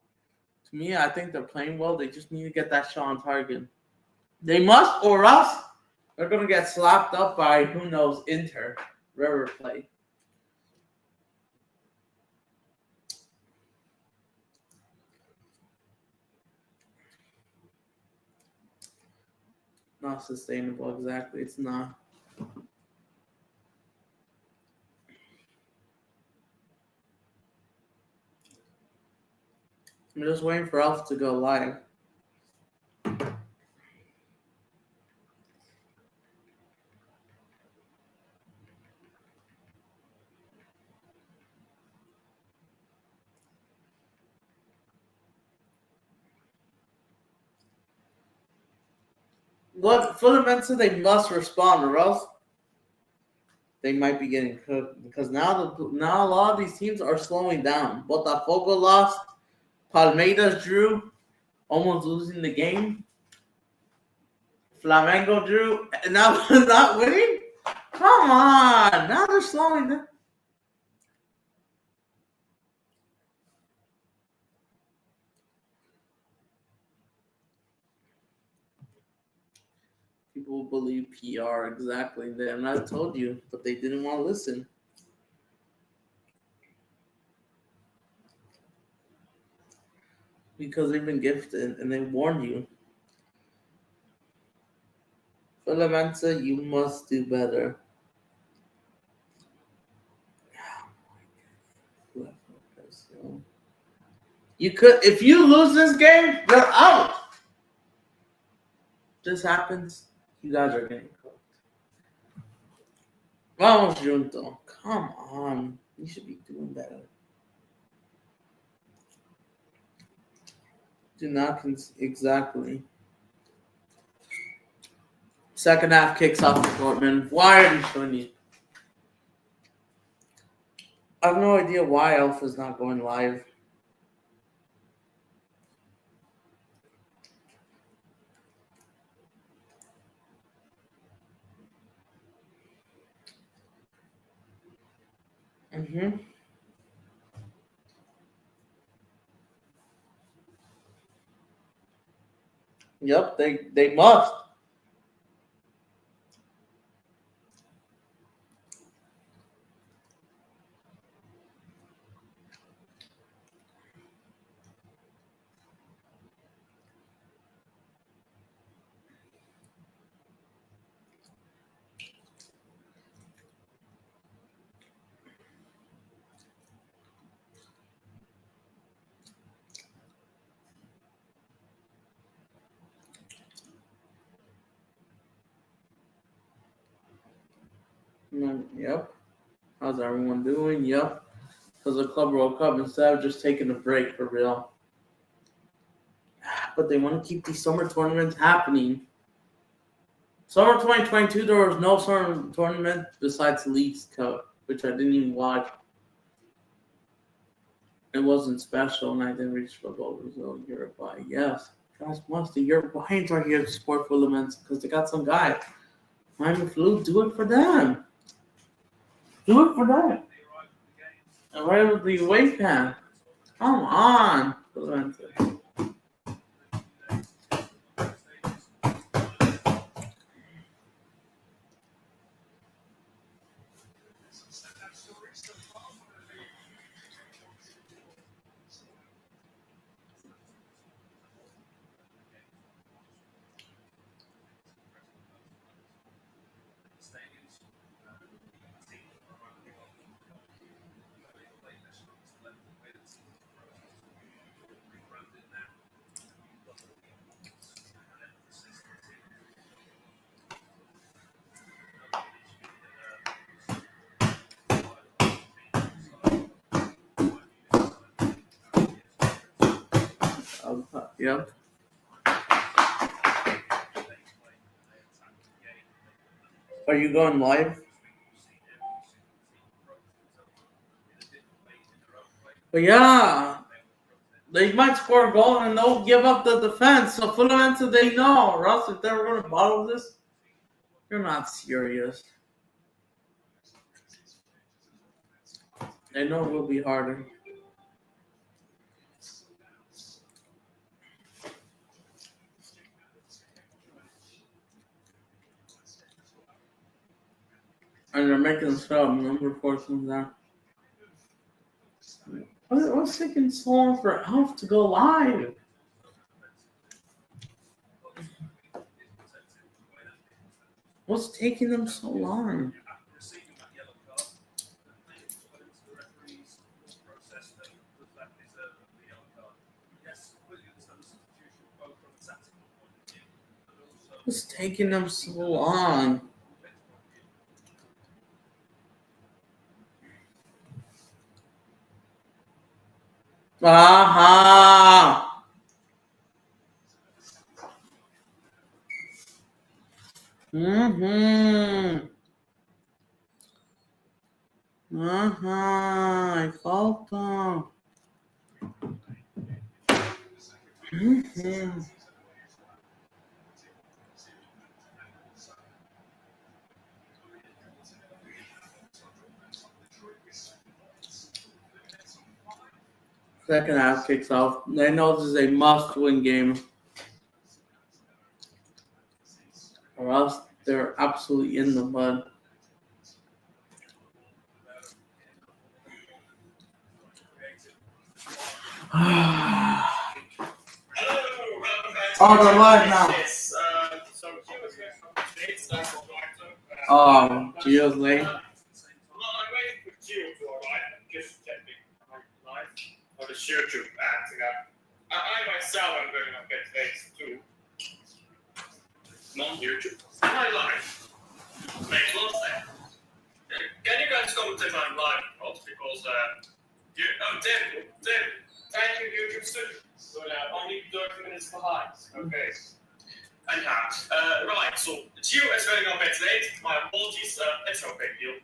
A: to me, I think they're playing well. They just need to get that shot on target. They must, or else they're going to get slapped up by, who knows, Inter, River Plate. Not sustainable, exactly. It's not. I'm just waiting for Alpha to go live. What Fluminense, they must respond, or else they might be getting cooked. Because now a lot of these teams are slowing down. Botafogo lost. Palmeiras drew, almost losing the game. Flamengo drew, and now not winning? Come on. Now they're slowing down. People believe PR, exactly. And I told you, but they didn't want to listen. Because they've been gifted and they warned you. Fluminense, you must do better. You could, if you lose this game, you're out. This happens, you guys are getting cooked. Vamos junto. Come on. You should be doing better. Do not exactly. Second half kicks off for Dortmund. Why are you showing me? I have no idea why Alpha's not going live. Mm-hmm. Yep, they must. Yep. How's everyone doing? Yep. Because the Club World Cup, instead of just taking a break for real. But they want to keep these summer tournaments happening. Summer 2022, there was no summer tournament besides Leagues Cup, which I didn't even watch. It wasn't special, and I didn't reach football Brazil, Uruguay. Yes, guys, must the Uruguayans are here to support Fluminense because they got some guy. Miami Flu, do it for them. Do it for them. And right with the wave pan. Come on, Fluminense. Yep. Are you going live? But yeah, they might score a goal and they'll give up the defense. So Fluminense, they know. Russ, if they were going to bottle this, you're not serious. They know it will be harder. And they're making a sub. Number 4 comes down. What's taking so long for Alf to go live? What's taking them so long? What's taking them so long? Aha! Mm-hmm. Aha! Falta. Mm-hmm. Second half kicks off. They know this is a must-win game, or else they're absolutely in the mud. Oh, they're live now. Gio's late.
C: On the YouTube acting up. I myself am going to get fakes too. Non-YouTube. My life makes one thing. Can you guys come to my live post because Tim, thank you YouTube studio. So only 30 minutes behind. Okay. Right, so Gio is running a bit late. My apologies. It's no big deal.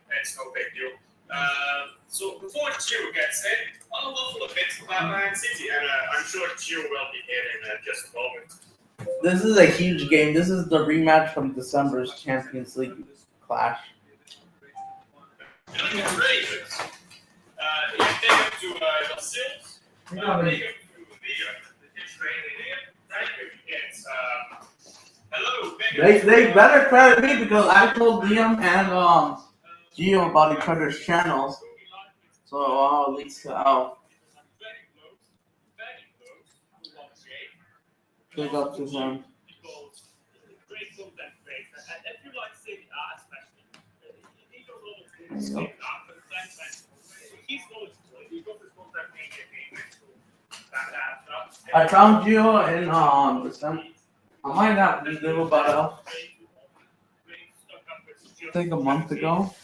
C: So before Gio gets in, I'll waffle a bit about Man City, and I'm sure Gio will be here in just a moment.
A: This is a huge game. This is the rematch from December's Champions League clash.
C: It's really good. Take him to Brazil. Take him to the Israeli league. Thank you. Yes. Hello.
A: They better credit me because I told Liam and Gio about each other's channels. So at least big up to him. I found Gio in December. I might not be little about I think a month ago.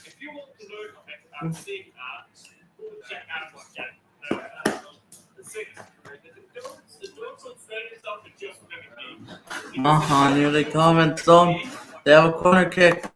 A: Nearly coming. So they have a corner kick.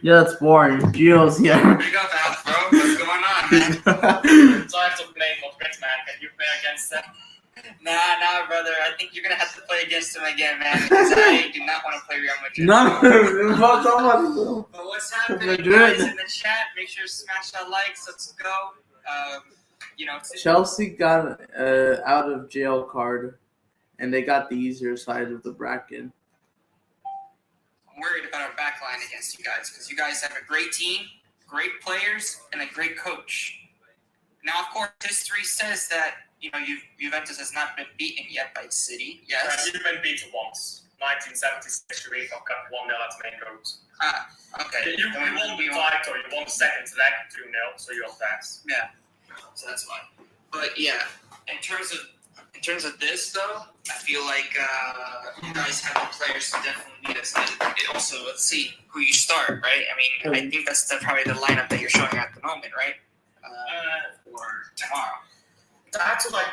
A: Yeah, it's boring. Gio's here.
D: You got the house, bro. What's going on, man?
B: So I have to play Madrid, man. Can you play against them?
D: Nah, brother. I think you're gonna have to play against him again, man. Because I do not want to play Real Madrid.
A: No, fuck somebody.
D: But what's happening,
A: Madrid.
D: guys, in the chat? Make sure to smash that likes. Let's go.
A: Chelsea got out of jail card, and they got the easier side of the bracket.
D: I'm worried about our back line against you guys because you guys have a great team, great players, and a great coach. Now, of course, history says that Juventus has not been beaten yet by City. Yes.
B: You've been beaten once. 1976 UEFA Cup 1-0 at main roads.
D: Okay.
B: You won the title, you won the second leg 2-0, so you're fast.
D: Yeah. So that's fine. But yeah, in terms of this though, I feel like you guys have the players to definitely beat us. Also, let's see who you start, right? I mean, I think that's probably the lineup that you're showing at the moment, right? For tomorrow.
B: That's what I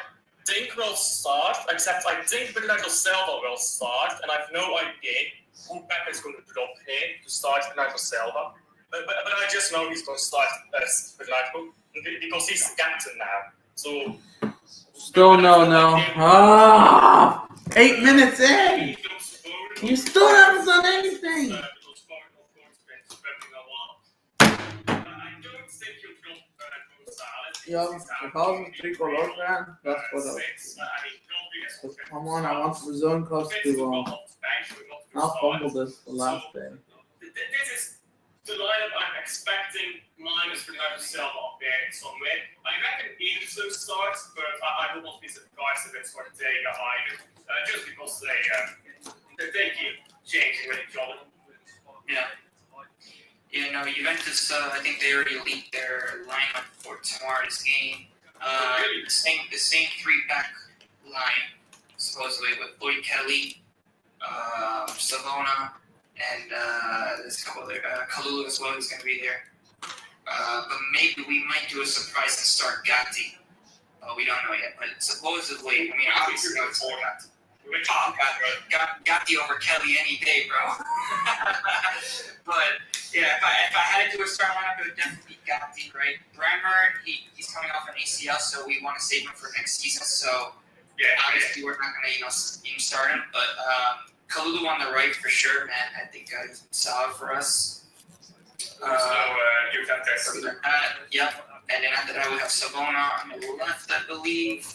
B: think will start, except I think Bernardo Silva will start, and I have no idea who Pep is going to drop here to start Bernardo Silva. But I just know he's going to start as Bernardo because he's the captain now. So
A: Still no. 8 minutes in. You still haven't done anything. Yo, if I was a tricolor fan, that's what I would do. Come on, I want Brazilian coach to not fumble this the last day.
B: This is the lineup I'm expecting minus Bernardo Silva there somewhere. I reckon Enzo starts, but I will not be surprised if it's Ortega either. Just because they keep changing with each other.
D: Yeah. Juventus, I think they already leaked their lineup for tomorrow's game. The same three-back line, supposedly, with Lloyd Kelly, Savona, and there's a couple other, Kalulu as well is going to be there. But maybe we might do a surprise and start Gatti. We don't know yet, but supposedly, obviously, it's Gatti. Gatti over Kelly any day, bro. But yeah, if I had to do a start lineup, it would definitely be Gatti, right? Bremer, he's coming off an ACL, so we want to save him for next season. So obviously we're not going to start him, but Kalulu on the right for sure, man. I think he's solid for us. Yep. And then after that we have Savona on the left, I believe.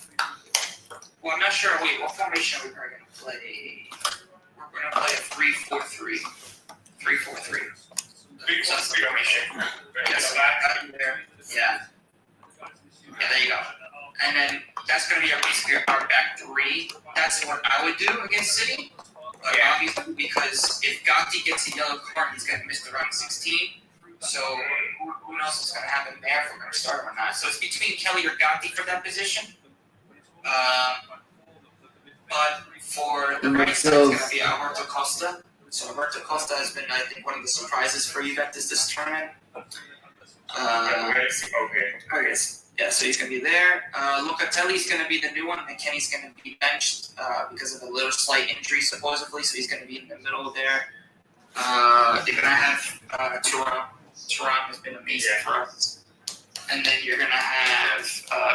D: Well, I'm not sure. Wait, what formation are we going to play? We're going to play a 3-4-3. 3-4-3. So that's the formation. Yes, there. Yeah. Yeah, there you go. And then that's going to be basically our back three. That's what I would do against City. Obviously, because if Gatti gets a yellow card, he's going to miss the round 16. So who knows what's going to happen there if we're going to start or not. So it's between Kelly or Gatti for that position. But for the right side, it's going to be Alberto Costa. So Alberto Costa has been, I think, one of the surprises for Juventus this tournament. Okay. Yeah, so he's going to be there. Locatelli's going to be the new one. McKennie's going to be benched because of a little slight injury, supposedly. So he's going to be in the middle there. They're going to have Turan. Turan has been amazing for us. And then you're going to have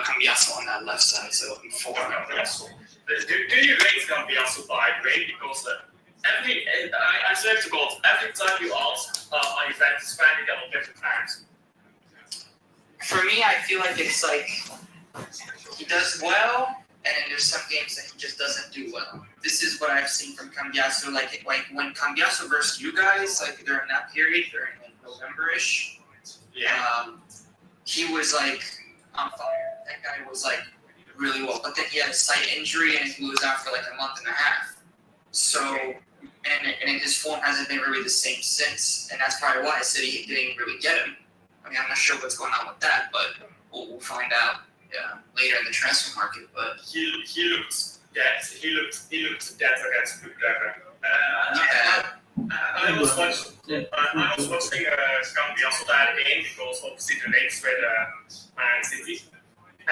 D: Cambiasso on that left side. So it'll be 4.
B: Do you rate Cambiasso by grade? Because I swear to God, every time you ask a Juventus fan, you get all different times.
D: For me, I feel like it's like he does well, and then there's some games that he just doesn't do well. This is what I've seen from Cambiasso. Like when Cambiasso versus you guys, like during that period, during like November-ish, he was like on fire. That guy was like really well. But then he had a slight injury, and he was out for like a month and a half. So, and his form hasn't been really the same since, and that's probably why City didn't really get him. I mean, I'm not sure what's going on with that, but we'll find out later in the transfer market. But
B: he looked dead. He looked dead against Clever. I was watching Cambiasso that game because obviously the links with Man City,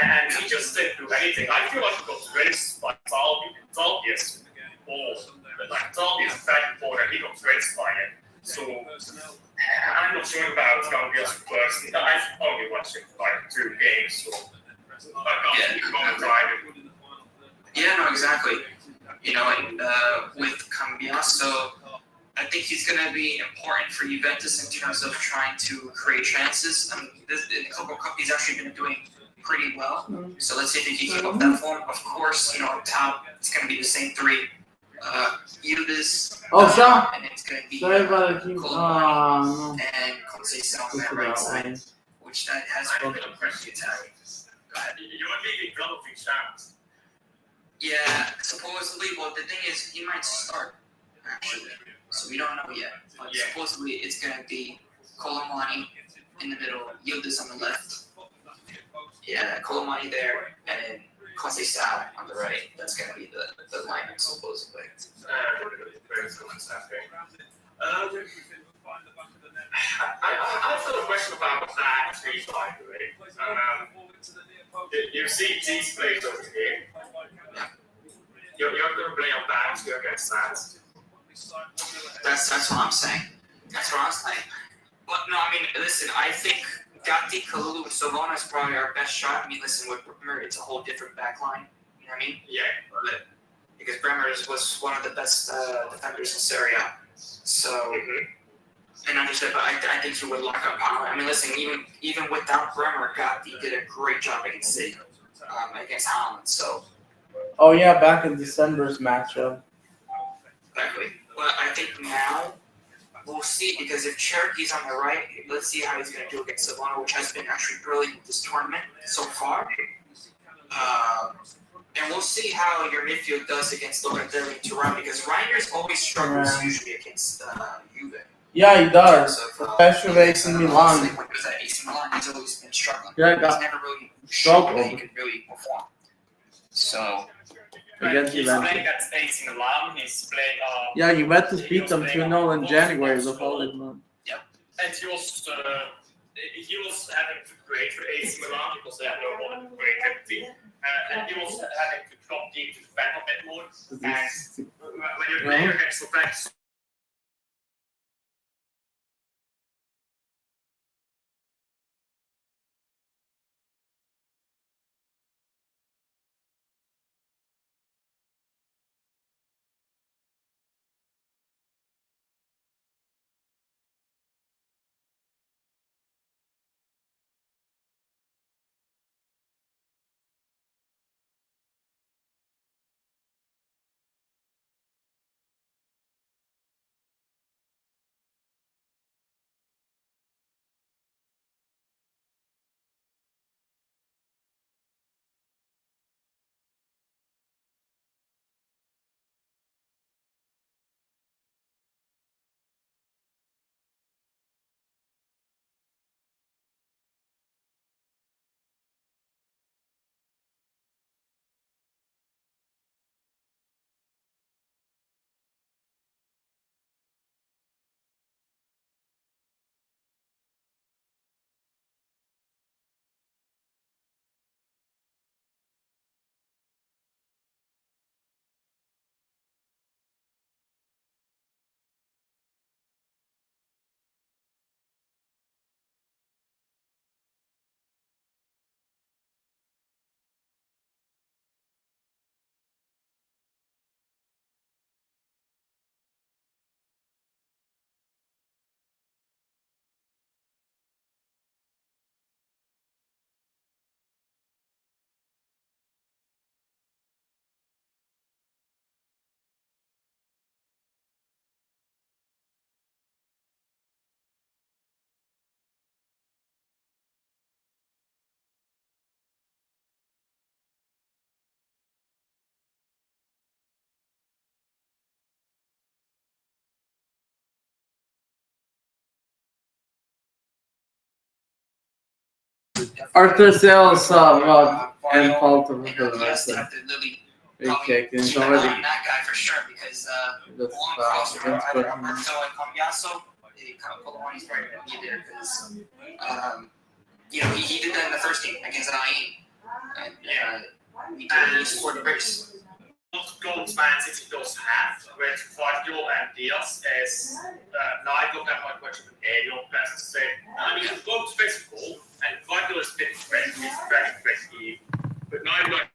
B: and he just didn't do anything. I feel like he got rinsed by Talbius, or like Talbius very important. He got rinsed by him. So
C: I'm not sure about Gambia's first. I've only watched it like 2 games, so I can't comment either.
D: Yeah, no, exactly. You know, and with Cambiaso, I think he's going to be important for Juventus in terms of trying to create chances. In the Club Cup, he's actually been doing pretty well. So let's see if he can keep up that form. Of course, you know, up top, it's going to be the same 3. Yildiz,
A: shot.
D: and it's going to be
A: Sorry about it.
D: Colomani and Conceição on that right side,
A: No.
D: which that has been a pretty attack. Go ahead.
C: You're leaving Golovin shots.
D: Yeah, supposedly, well, the thing is, he might start, actually. So we don't know yet. But supposedly, it's going to be Colomani in the middle, Yildiz on the left. Yeah, Colomani there, and then Conceição on the right. That's going to be the lineup, supposedly.
C: I've got a question about that actually, by the way. You see these players over here. You're going to play on that against that.
D: That's what I'm saying. That's what I'm saying. But no, I mean, listen, I think Gatti, Kalulu, and Savona is probably our best shot. I mean, listen, with Bremer, it's a whole different back line. You know what I mean?
C: Yeah.
D: Because Bremer was one of the best defenders in Serie A. So, and understood, but I think he would lock up Haaland. I mean, listen, even without Bremer, Gatti did a great job against City, against Haaland. So.
A: Oh yeah, back in December's matchup.
D: Exactly. But I think now we'll see, because if Cherokee's on the right, let's see how he's going to do against Savona, which has been actually brilliant this tournament so far. And we'll see how your midfield does against Locatelli and Thuram, because Reiner's always struggles usually against Juve.
A: Yeah, he does.
D: Especially
A: AC Milan.
D: When he was at AC Milan, he's always been struggling.
A: Yeah,
D: He's never really shown that he can really perform. So.
A: Against
B: He's
A: Juventus.
B: playing at AC Milan. He's playing.
A: Yeah, Juventus beat them 2-0 in January. The following month.
C: And he was having to create for AC Milan because they have no one great team. And he was having to drop deep to defend a bit more. And when you're playing against the backs,
A: Arthur Sales and Paul to
D: Yes, they have to really
A: big kick, and it's
D: keep an eye
A: already
D: on that guy for sure, because
A: that's
D: long cross for
A: against
D: either
A: Dortmund.
D: Roberto and Cambiaso, Colomani's probably going to be there, because you know, he did that in the first game against Ain, and he scored the brace.
C: goals Man City dos have, Guardiola and Diaz, na época pode eu peço ser, I mean, goals physical and Guardiola's been great, he's very great, but now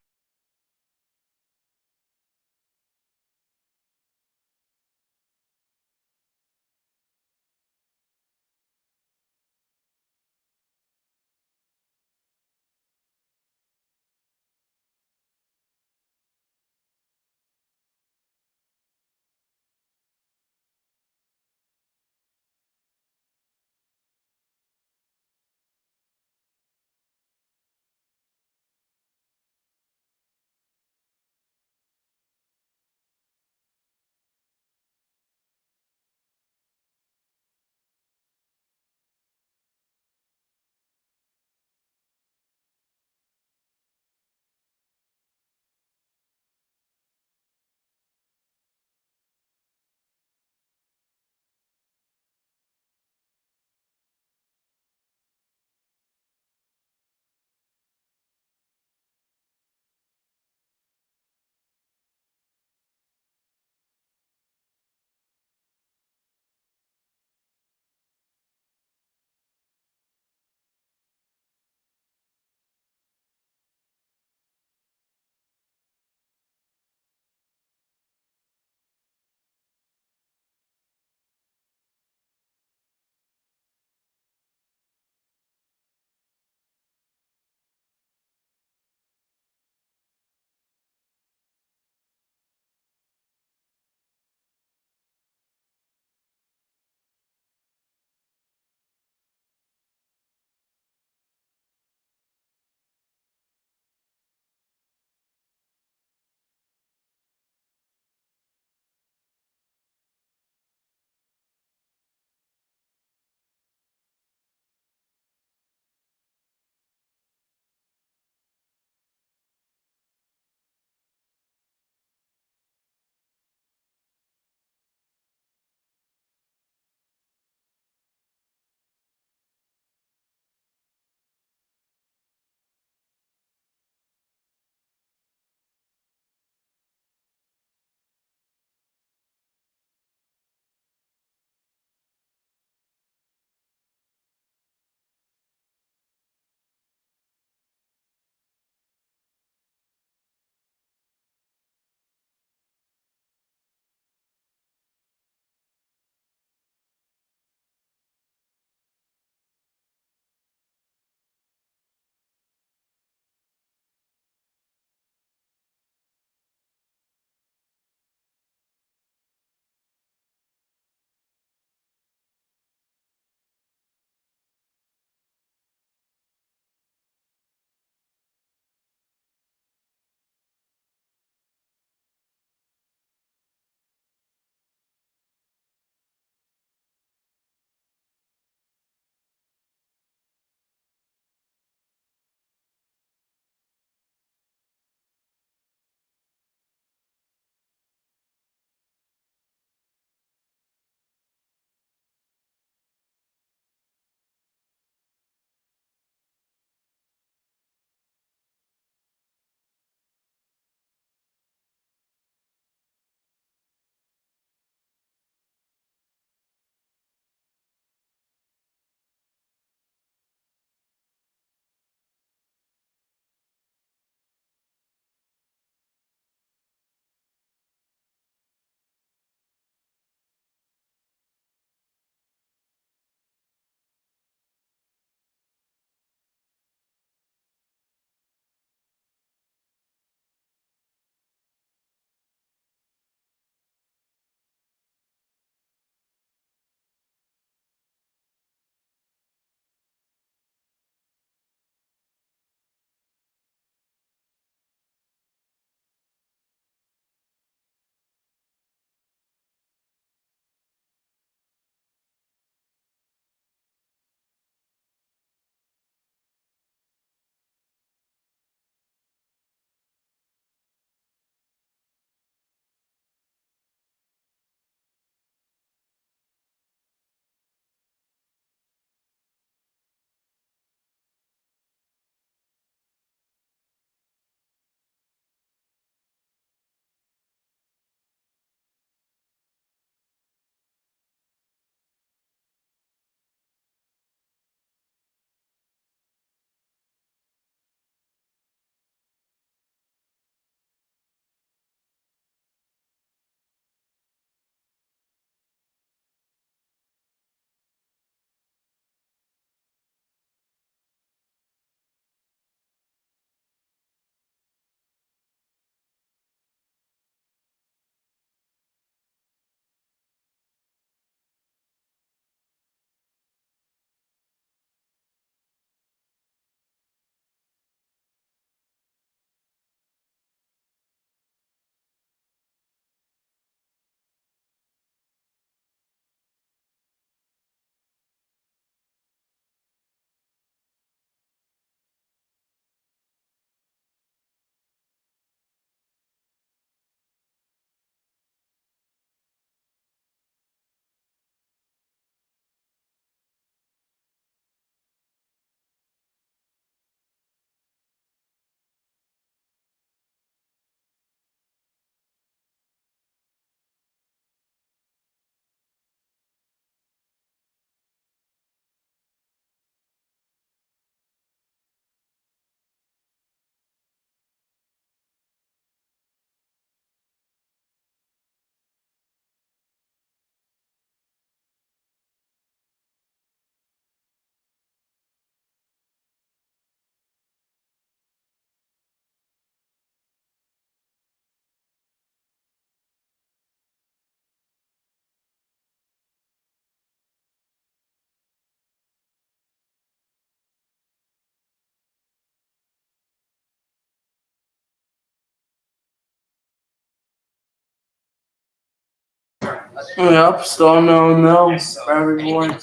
A: Yep, still no for everyone.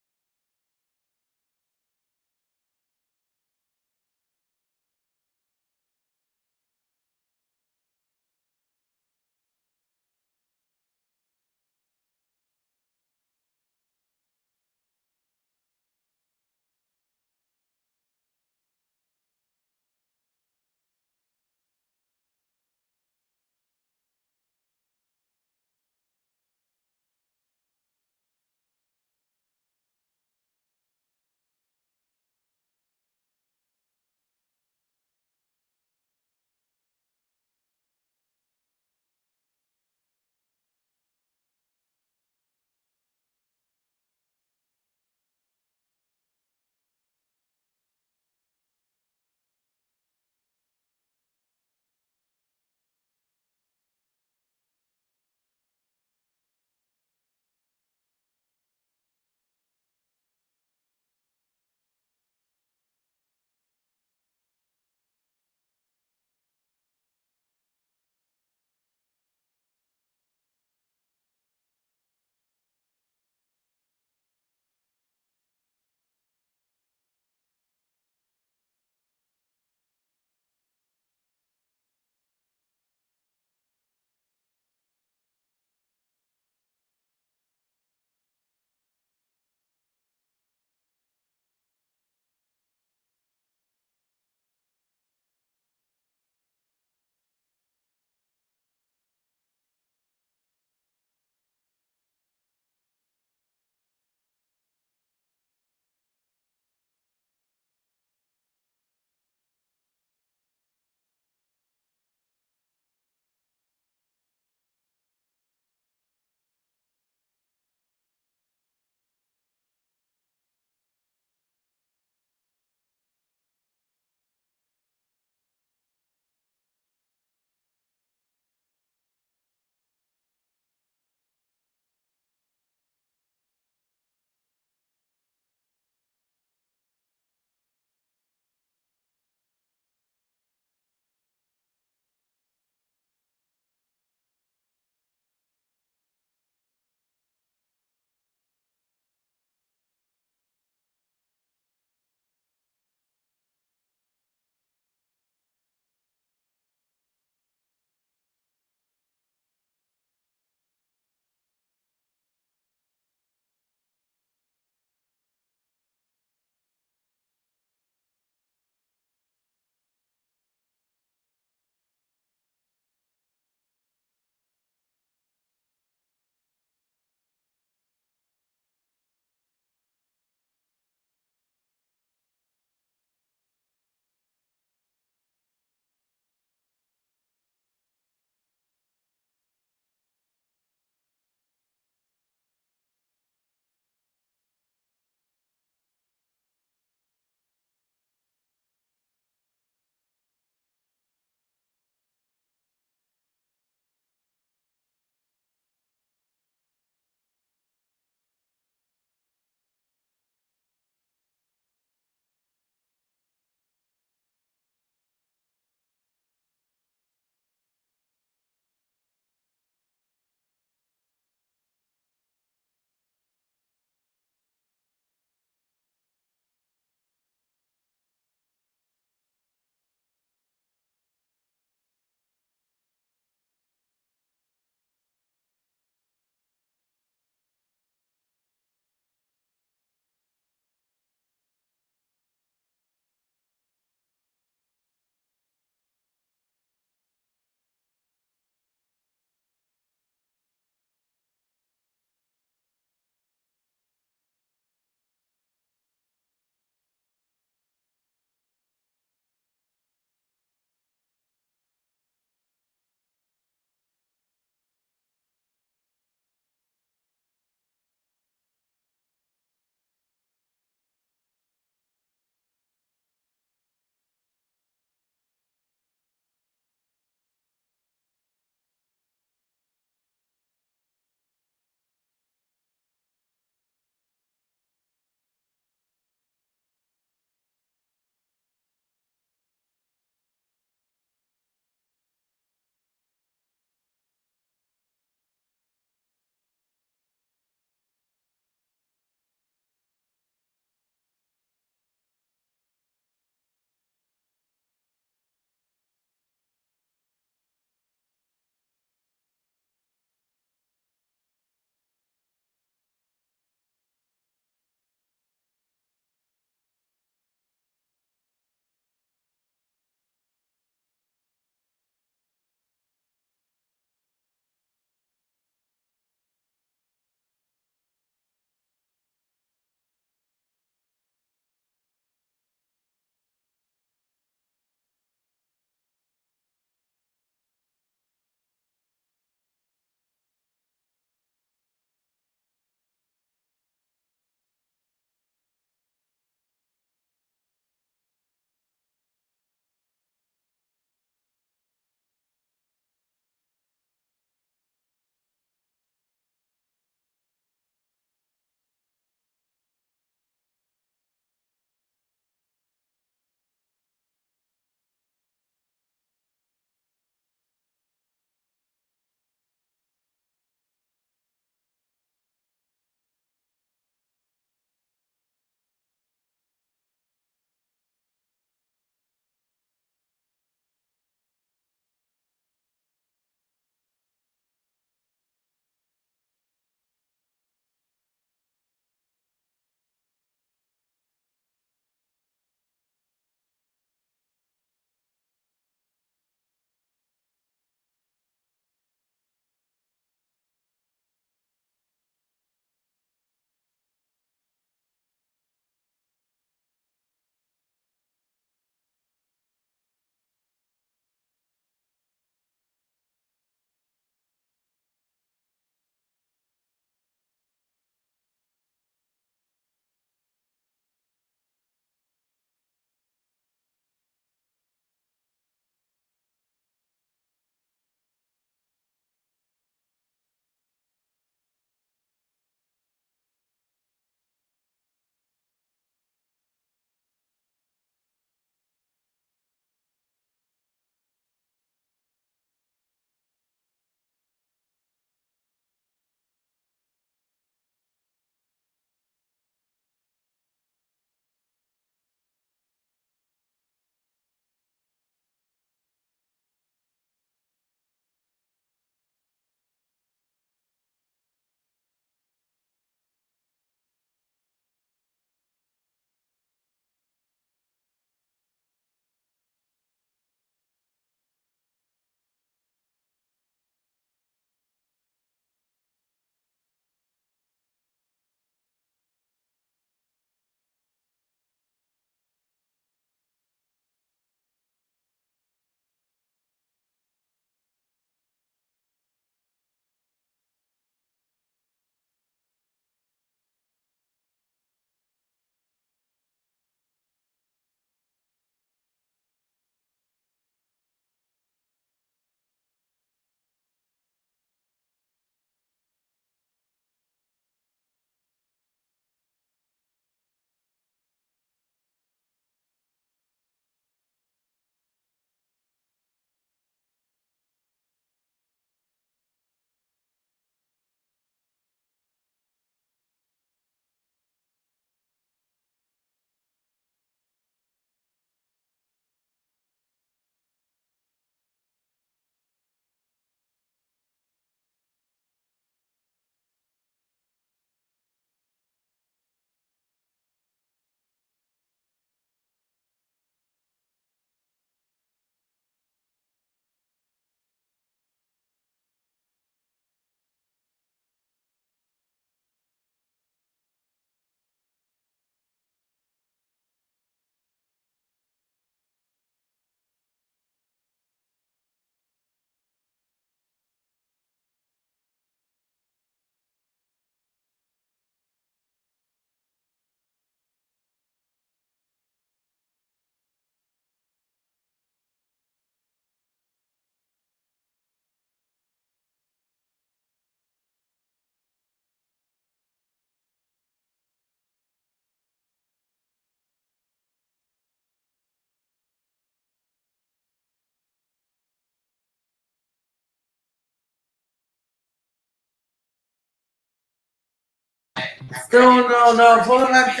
A: Still no. Fluminense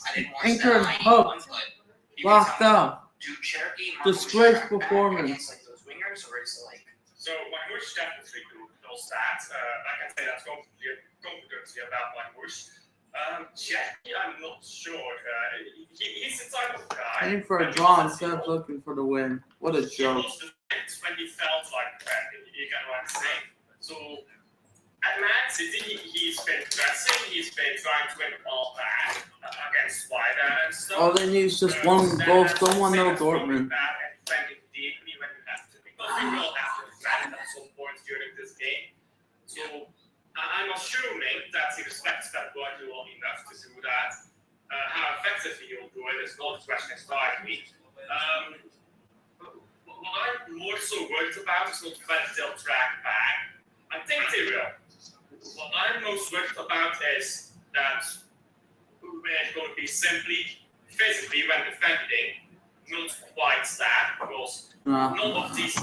D: I didn't watch
A: Inter
D: that
A: hooked.
D: one, but you can
A: Locked
D: tell me,
A: up.
D: do Cherokee
A: Disgrace
D: track back
A: performance.
D: against like those wingers, or is it like
C: So Marmoush definitely does that. I can say that's confidently about Marmoush. Jackie, I'm not sure. He's the type of guy.
A: Aiming for a draw instead of looking for the win. What a
C: He
A: joke.
C: lost the fight when he felt like crap. You get what I'm saying? So at Man City, he's been pressing. He's been trying to win the ball back against Slider and stuff.
A: All they need is just one goal. Still 1-0 Dortmund.
C: Deeply when you have to, because we will have to defend at some point during this game. So I'm assuming that he respects that body well enough to do that. How effectively he'll do it is not a question entirely. What I'm more so worried about is not whether they'll track back. I think they will. What I'm most worried about is that we're going to be simply physically when defending not quite that, because none of these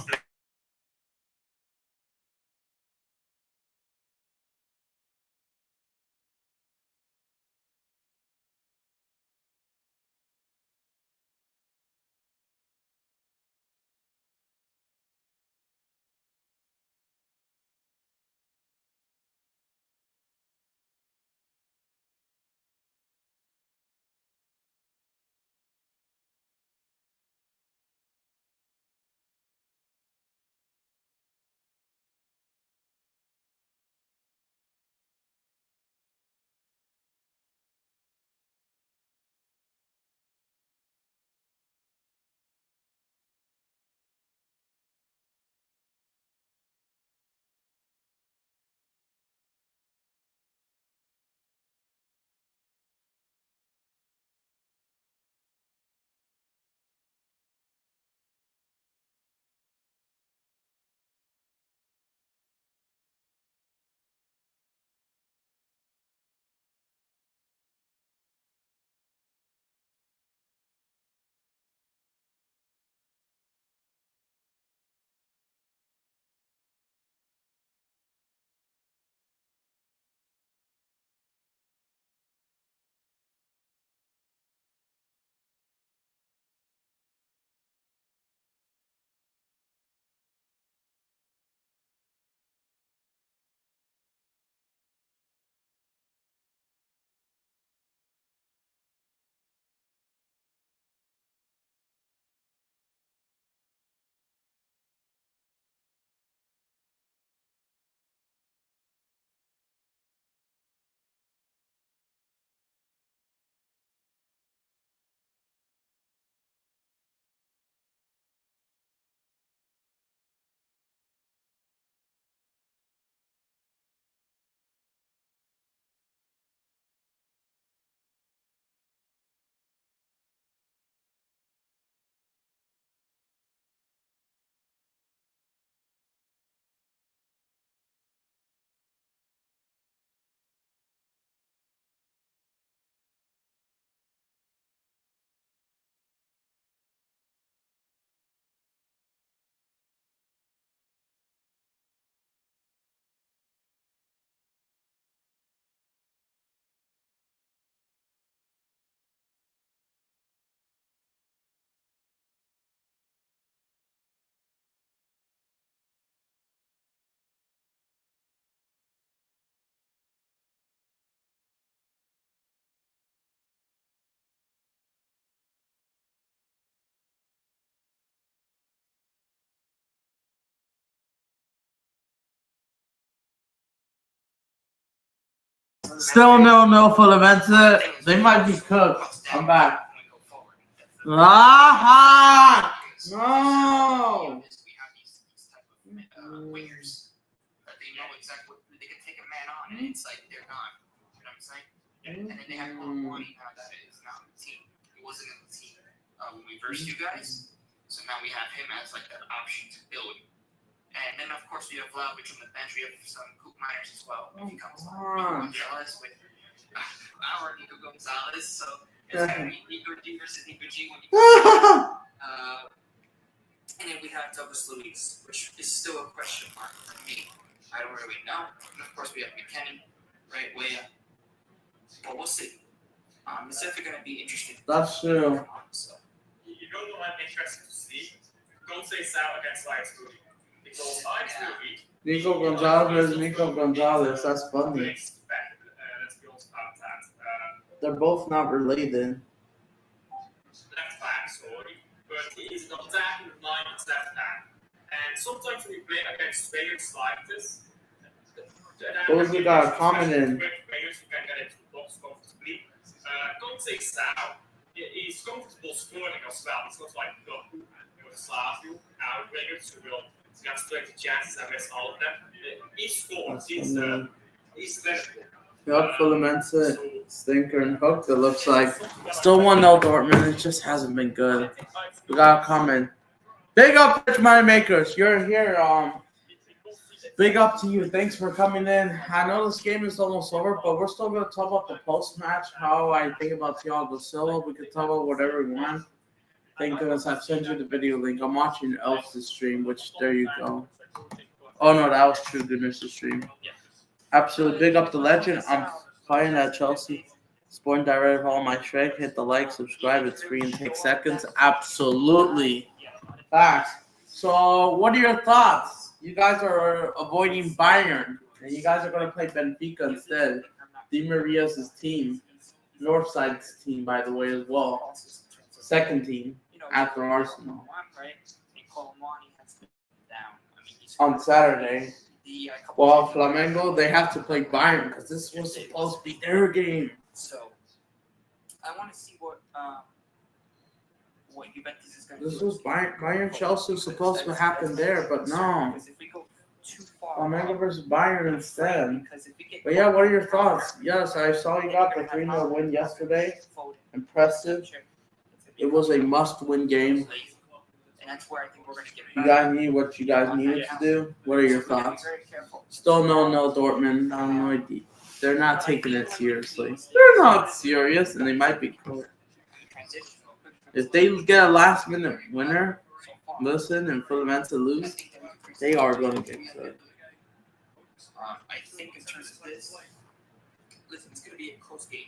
A: Still 0-0 Fluminense. They might be cooked. I'm back. Aha! No!
D: wingers that they know exactly they can take a man on, and it's like they're gone. You know what I'm saying? And then they have Money now that is not on the team. He wasn't in the team when we versed you guys, so now we have him as like that option to build. And then of course we have Vlahovic on the bench. We have some Coop Miners as well. If he comes on, Gonzalez with our Nico Gonzalez. So it's gonna be Nico D versus Nico G when and then we have Douglas Luiz, which is still a question mark for me. I don't really know. And of course we have McKenny, right? Way up. But we'll see. It's definitely going to be interesting.
A: That's true.
D: So,
C: You know what I'm interested to see? Don't say South against Leipzig. Because Leipzig.
A: Nico Gonzalez. That's funny.
C: Let's be honest about that.
A: They're both not related.
C: Left back, sorry. But he is an attacking minded left back. And sometimes when you play against players like this,
A: Those who got a comment in.
C: Players who can get into the box comfortably. Don't say South. He's comfortable scoring as well. It's not like Slavio, our players who will have 20 chances and miss all of them. He scores. He's incredible.
A: Yup, Fluminense, Stinker, and Hook. It looks like still 1-0 Dortmund. It just hasn't been good. We got a comment. Big up, Rich Moneymakers. You're here. Big up to you. Thanks for coming in. I know this game is almost over, but we're still going to talk about the post-match, how I think about Thiago Silva. We can talk about whatever we want. Thank goodness I've sent you the video link. I'm watching Elf's stream, which there you go. Oh, no, that was True Goodness' stream. Absolutely. Big up the legend. I'm playing at Chelsea. Sporting direct of all my Shrek. Hit the like, subscribe. It's free and takes seconds. Absolutely. Facts. So, what are your thoughts? You guys are avoiding Bayern, and you guys are going to play Benfica instead. Di Maria's team. Northside's team, by the way, as well. Second team after Arsenal. On Saturday. Well, Flamengo, they have to play Bayern because this was supposed to be their game.
D: So, I want to see what Juventus is going to do.
A: This was Bayern Chelsea was supposed to happen there, but no. Flamengo versus Bayern instead. But yeah, what are your thoughts? Yes, I saw you got the 3-0 win yesterday. Impressive. It was a must-win game.
D: And that's where I think we're going to get
A: You guys need what you guys needed to do. What are your thoughts? Still no Dortmund. I don't know. They're not taking it seriously. They're not serious, and they might be cool. If they get a last-minute winner, listen, and Fluminense lose, they are going to get good.
D: I think in terms of this, listen, it's going to be a close game.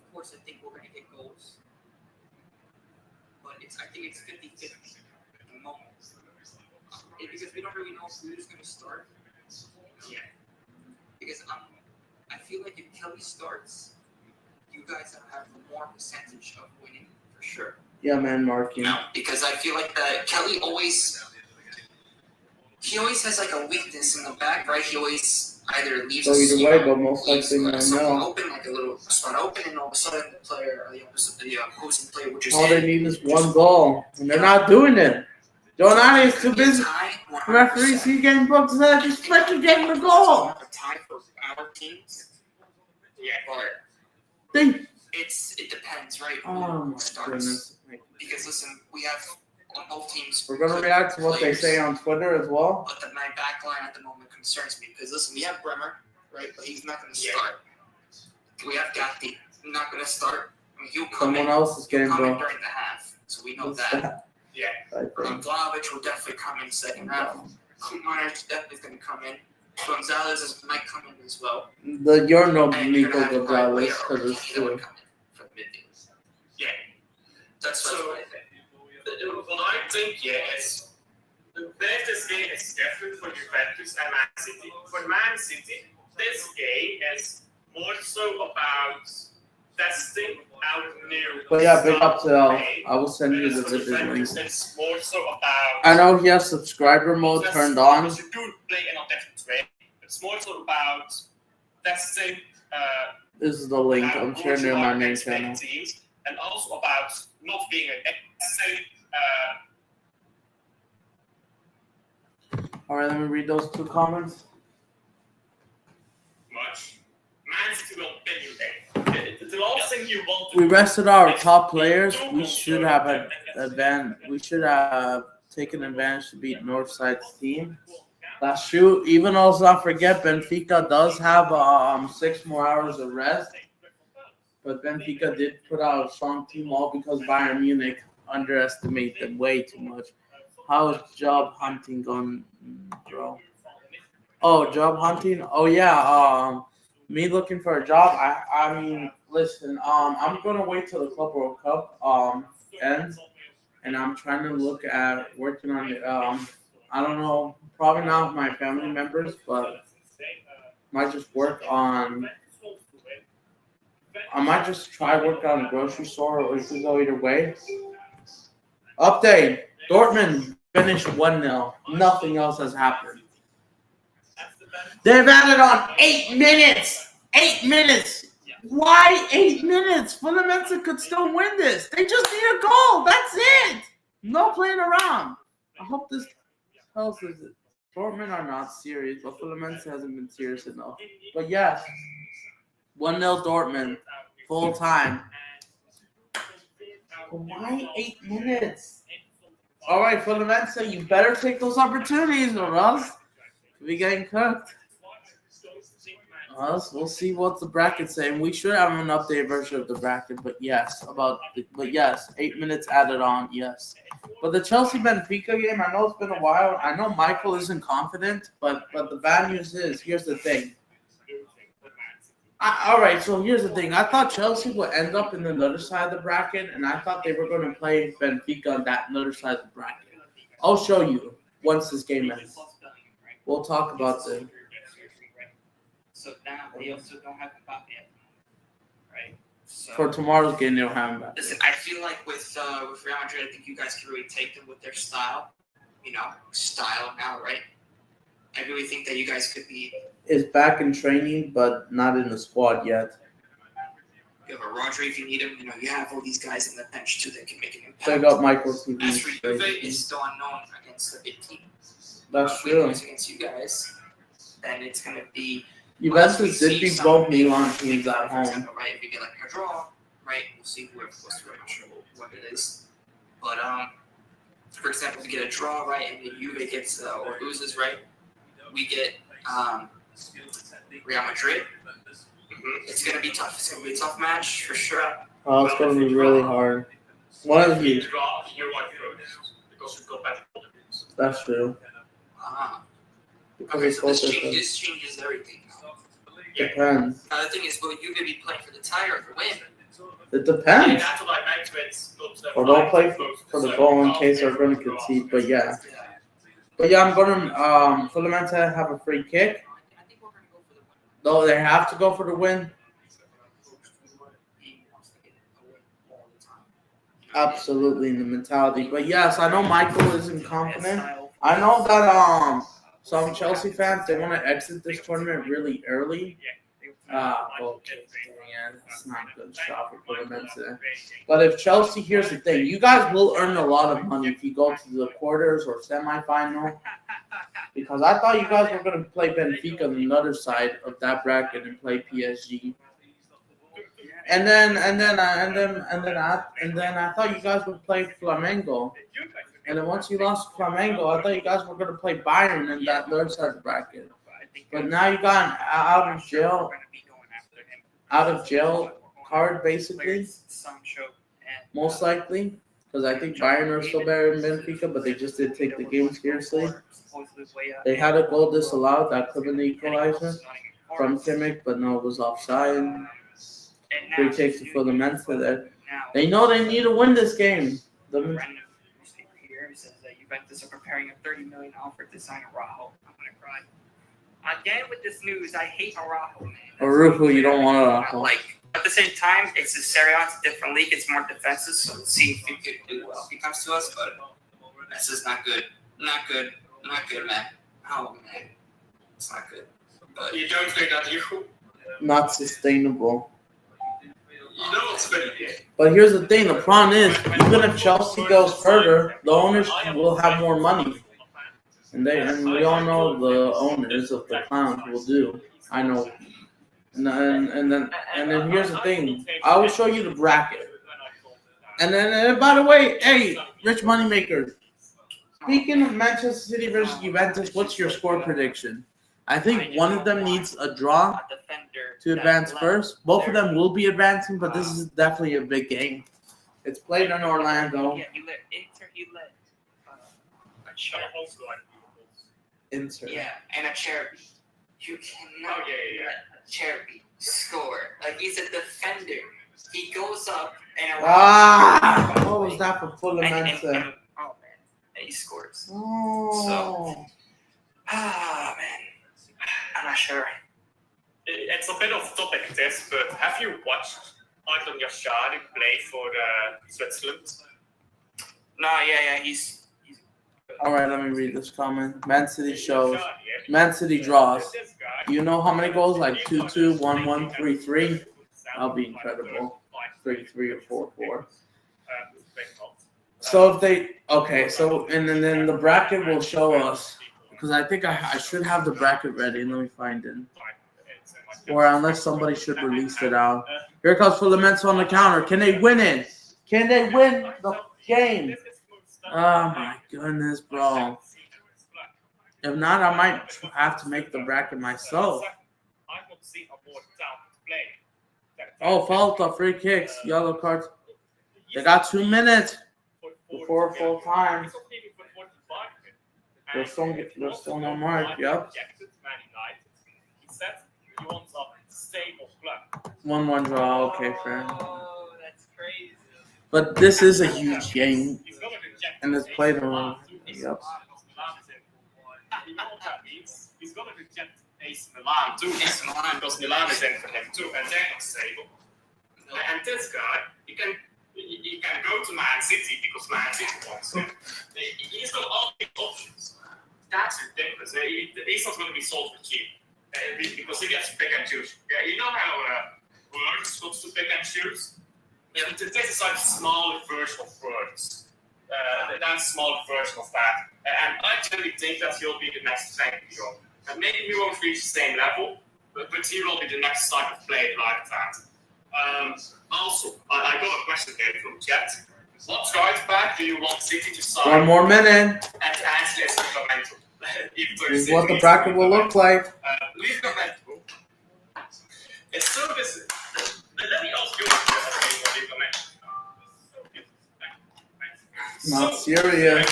D: Of course, I think we're going to get goals. But I think it's 50-50 at the moment. Because we don't really know who's going to start. Yeah. Because I feel like if Kelly starts, you guys have more percentage of winning for sure.
A: Yeah, man, Marky.
D: No, because I feel like that Kelly always has like a weakness in the back, right? He always either leaves
A: So either way, but most likely
D: something
A: no.
D: open, like a little spot open, and all of a sudden the player, the opposing player would just
A: All they need is one goal, and they're not doing it. Donati is too busy. The referee see getting booked and just fucking getting the goal.
D: A tie for our teams. Yeah, but
A: They,
D: it depends, right?
A: oh my
D: Starts.
A: goodness.
D: Because listen, we have on both teams.
A: We're going to react to what they say on Twitter as well.
D: But my back line at the moment concerns me because listen, we have Bremer, right? But he's not going to start. We have Gatti, not going to start. I mean, he'll come
A: Someone
D: in.
A: else is getting
D: Coming
A: booked.
D: during the half, so we know
A: What's
D: that.
A: that?
C: Yeah.
A: I think.
D: Vlahovic will definitely come in second half. Kumar's definitely going to come in. Gonzalez might come in as well.
A: You're no
D: And you're
A: Nico
D: gonna have
A: Gonzalez
D: Guaita or
A: because it's
D: Kiki that would
A: true.
D: come in for the midfield.
C: Yeah.
D: That's
C: So,
D: what I think.
C: what I think, is this game is different for Juventus and Man City. For Man City, this game is more so about testing out new.
A: But yeah, big up to
C: play.
A: I will send you the
C: For
A: video link.
C: Juventus, it's more so about.
A: I know he has subscriber mode
C: Just
A: turned on.
C: because you do play in a different way. It's more so about testing.
A: This is the link.
C: how
A: I'm
C: good
A: sharing it
C: you
A: on my
C: are
A: main
C: against big
A: channel.
C: teams, and also about not being an excessive.
A: All right, let me read those two comments.
C: Much. Man City will pin you there. The last thing you want to
A: We
C: do
A: rested our
C: is
A: top players.
C: do
A: We should have
C: control
A: We should have taken advantage to beat Northside's team. That's true. Even though let's not forget, Benfica does have 6 more hours of rest. But Benfica did put out a strong team, all because Bayern Munich underestimate them way too much. How is job hunting going, bro? Oh, job hunting? Oh, yeah. Me looking for a job. I mean, listen. I'm gonna wait till the Club World Cup ends, and I'm trying to look at working on it. I don't know. Probably not with my family members, but might just work on. I might just try work on a grocery store, or it could go either way. Update: Dortmund finished 1-0. Nothing else has happened. They've added on 8 minutes. 8 minutes. Why 8 minutes? Fluminense could still win this. They just need a goal. That's it. No playing around. I hope this tells us that Dortmund are not serious, but Fluminense hasn't been serious enough. But yes, 1-0 Dortmund, full time. Why 8 minutes? All right, Fluminense, you better take those opportunities, or else you'll be getting cooked. We'll see what the bracket's saying. We should have an updated version of the bracket, but yes, 8 minutes added on, yes. But the Chelsea Benfica game, I know it's been a while. I know Michael isn't confident, but the bad news is, here's the thing. All right, so here's the thing. I thought Chelsea would end up in the other side of the bracket, and I thought they were going to play Benfica on that other side of the bracket. I'll show you once this game ends. We'll talk about this.
D: So now they also don't have Mbappe yet, right? So,
A: for tomorrow's game, they don't have him back.
D: Listen, I feel like with Real Madrid, I think you guys can really take them with their style. Style now, right? I really think that you guys could be.
A: Is back in training, but not in the squad yet.
D: You have a Rodri if you need him. You have all these guys in the bench too that can make an impact.
A: Check out Michael's TV.
D: As for Juve, it's still unknown against the big team.
A: That's true.
D: Against you guys, then it's gonna be.
A: Juventus did beat both Milan teams at home.
D: Right, if you get like a draw, right, we'll see whoever's supposed to. I'm not sure what it is, but for example, if we get a draw, right, and then Juve gets or loses, right, we get Real Madrid. It's gonna be tough. It's gonna be a tough match for sure.
A: Oh, it's gonna be really hard. One of you. That's true.
D: Okay, so this changes everything.
A: Depends.
D: The thing is, will you be playing for the tie or the win?
A: It depends. Or they'll play for the goal in case they're going to concede. But yeah, I'm going to Fluminense have a free kick. Though they have to go for the win. Absolutely in the mentality. But yes, I know Michael isn't confident. I know that some Chelsea fans, they want to exit this tournament really early. Okay, yeah, that's not a good shot for Fluminense. But if Chelsea, here's the thing, you guys will earn a lot of money if you go to the quarters or semifinal. Because I thought you guys were going to play Benfica on the other side of that bracket and play PSG. And then I thought you guys would play Flamengo. And then once you lost Flamengo, I thought you guys were going to play Bayern in that third side of the bracket. But now you got an out of jail card, basically. Most likely. Because I think Bayern are still better than Benfica, but they just didn't take the game seriously. They had a goal disallowed that could have been the equalizer from Kimmich, but no, it was offside. Free kicks to Fluminense there. They know they need to win this game.
D: Says that Juventus are preparing a $30 million offer to sign Araujo. I'm gonna cry. Again with this news, I hate Araujo, man.
A: Araujo, you don't want Araujo.
D: At the same time, it's a Serie A, it's a different league, it's more defensive, so let's see if he could do well if he comes to us, but this is not good. Not good, man. Oh, man. It's not good. But
C: You don't think that you
A: Not sustainable.
C: know it's good.
A: But here's the thing, the problem is, even if Chelsea goes further, the owners will have more money. And we all know the owners of the Clowns will do. I know. And then here's the thing. I will show you the bracket. And then by the way, hey, rich moneymakers. Speaking of Manchester City versus Juventus, what's your score prediction? I think one of them needs a draw to advance first. Both of them will be advancing, but this is definitely a big game. It's played in Orlando.
D: yeah, you let a chair.
A: Inter.
D: Yeah, and a chair. You cannot
C: Oh, yeah.
D: let Cherry score. Like, he's a defender. He goes up and
A: What was that for Fluminense?
D: oh man, and he scores.
A: Oh.
D: Man, I'm not sure.
C: It's a bit off topic, this, but have you watched Aydın Yaşar play for Switzerland?
D: No, yeah, he's
A: All right, let me read this comment. Man City shows.
C: Yaşar, yeah.
A: Man City draws.
C: This guy,
A: You know how many goals? Like 2-2, 1-1, 3-3. That'll be incredible. 3-3 or 4-4. So if they and then the bracket will show us, because I think I should have the bracket ready. Let me find it. Or unless somebody should release it out. Here comes Fluminense on the counter. Can they win it? Can they win the game? Oh my goodness, bro. If not, I might have to make the bracket myself. Oh, fault of free kicks, yellow cards. They got 2 minutes before full time. There's still no mark. Yep. 1-1 draw. Okay, fair.
D: Oh, that's crazy.
A: But this is a huge game, and it's played around. Yep.
C: You know what that means? He's going to reject AC Milan too.
D: AC Milan.
C: Because Milan is in for him too, and they're not stable. And this guy, he can go to Man City because Man City wants him. He's got all the options. That's ridiculous. He's not going to be sold for cheap because he gets to pick and choose. Yeah, you know how Words goes to pick and choose? Yeah, this is like a smaller version of Words. That's a smaller version of that. And I generally think that he'll be the next champion. And maybe he won't reach the same level, but he will be the next type of player like that. Also, I got a question here from chat. What right back do you want City to sign?
A: 1 more minute.
C: And Ansley is Livramento.
A: This is what the bracket will look like.
C: Livramento. It's so busy. Let me ask you what Livramento.
A: Not serious.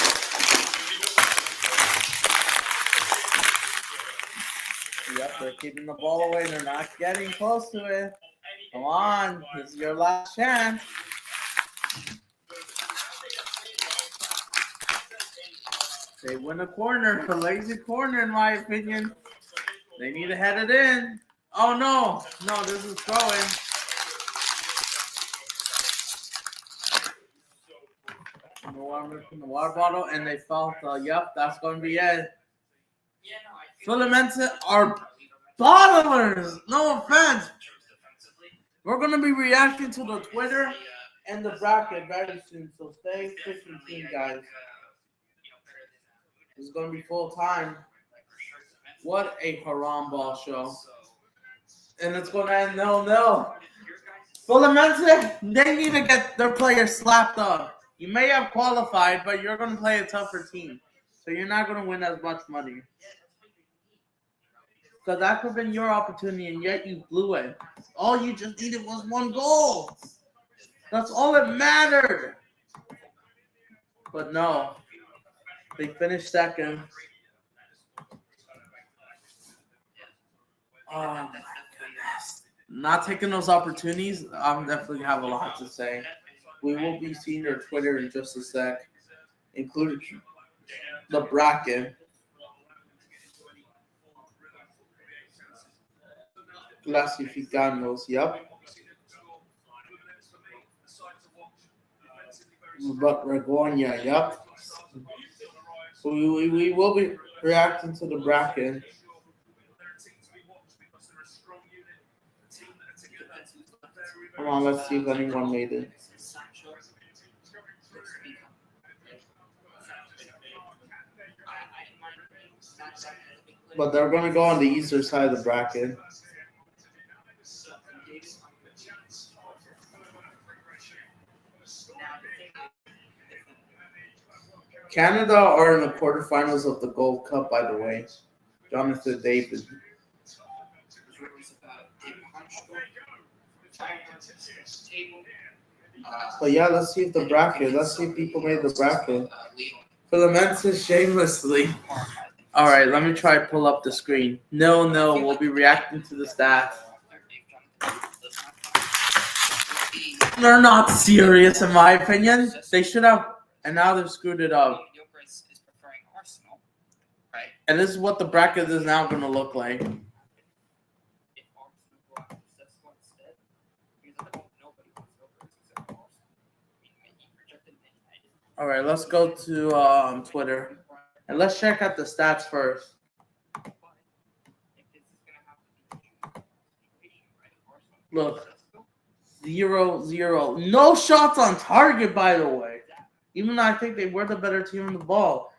A: Yep, they're keeping the ball away. They're not getting close to it. Come on, this is your last chance. They win a corner, a lazy corner, in my opinion. They need to head it in. Oh no, this is throwing. From the water bottle, and they felt, yep, that's going to be it. Fluminense are bottlers. No offense. We're going to be reacting to the Twitter and the bracket very soon, so stay tuned, guys. This is going to be full time. What a haram ball show. And it's going to end 0-0. Fluminense, they need to get their players slapped up. You may have qualified, but you're going to play a tougher team. So you're not going to win as much money. Because that could have been your opportunity, and yet you blew it. All you just needed was 1 goal. That's all that mattered. But no. They finished second. Oh, my goodness. Not taking those opportunities, I'm definitely have a lot to say. We will be seeing their Twitter in just a sec, including the bracket. Clasificados, yep. But Regonia, yep. So we will be reacting to the bracket. Come on, let's see if anyone made it. But they're going to go on the eastern side of the bracket. Canada are in the quarterfinals of the Gold Cup, by the way. Jonathan David. But yeah, let's see if the bracket. Let's see if people made the bracket. Fluminense shamelessly. All right, let me try to pull up the screen. No, we'll be reacting to the stats. They're not serious, in my opinion. They should have, and now they've screwed it up. And this is what the bracket is now going to look like. All right, let's go to Twitter. And let's check out the stats first. Look, 0-0. No shots on target, by the way. Even though I think they were the better team on the ball.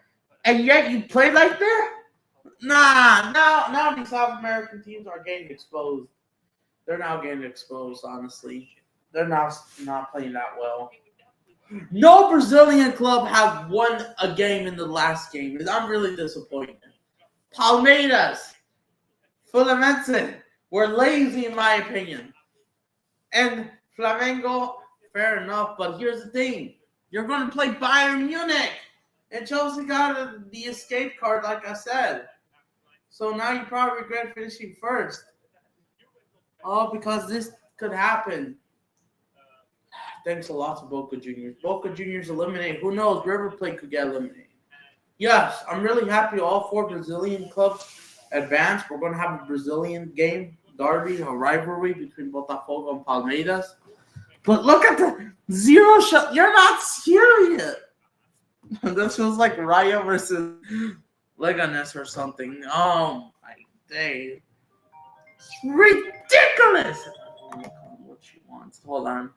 A: And yet you play like that? Nah, now these South American teams are getting exposed. They're now getting exposed, honestly. They're now not playing that well. No Brazilian club have won a game in the last game. I'm really disappointed. Palmeiras, Fluminense were lazy, in my opinion. And Flamengo, fair enough. But here's the thing. You're going to play Bayern Munich. And Chelsea got the escape card, like I said. So now you probably regret finishing first. Oh, because this could happen. Thanks a lot to Boca Juniors. Boca Juniors eliminated. Who knows? River Plate could get eliminated. Yes, I'm really happy all 4 Brazilian clubs advanced. We're going to have a Brazilian game, derby, a rivalry between Botafogo and Palmeiras. But look at the 0 shot. You're not serious. This feels like Raya versus Leganes or something. Oh, my day. It's ridiculous. What she wants. Hold on.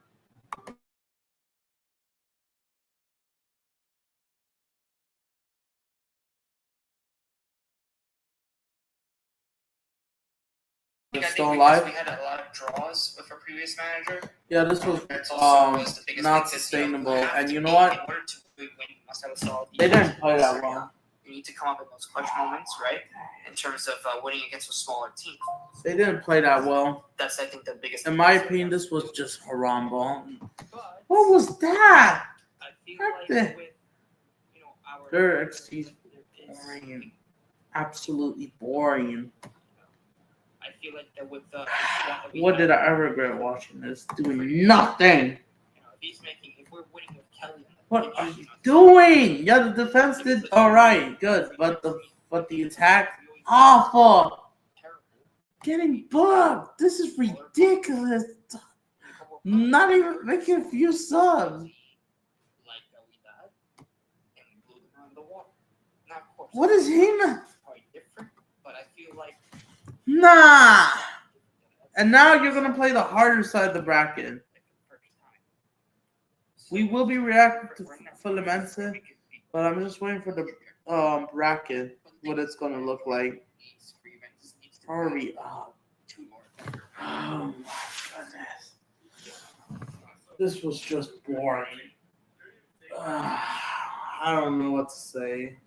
A: Still alive?
D: We had a lot of draws with our previous manager.
A: Yeah, this was
D: That's also was the biggest
A: not
D: thing this year.
A: sustainable.
D: We have
A: And
D: to
A: you know
D: make-
A: what?
D: in order to win, you must have a solid
A: They
D: defense.
A: didn't play that well.
D: You need to come up with those clutch moments, right? In terms of winning against a smaller team.
A: They didn't play that well.
D: That's, I think, the biggest.
A: In
D: thing
A: my
D: this year.
A: opinion, this was just haram ball.
D: But
A: What was that?
D: I feel
A: What
D: like
A: the-
D: with, our
A: Their XG's
D: there is-
A: boring. Absolutely boring.
D: I feel like that with the
A: What did I ever regret watching this? Doing nothing.
D: if we're winning with Kelly.
A: What are you doing? Yeah, the defense did all right, good, but the attack awful. Getting bugged. This is ridiculous. Not even making a few subs. What is him?
D: But I feel like
A: Nah. And now you're gonna play the harder side of the bracket. We will be reacting to Fluminense, but I'm just waiting for the bracket, what it's gonna look like. Hurry up. Oh my goodness. This was just boring. I don't know what to say.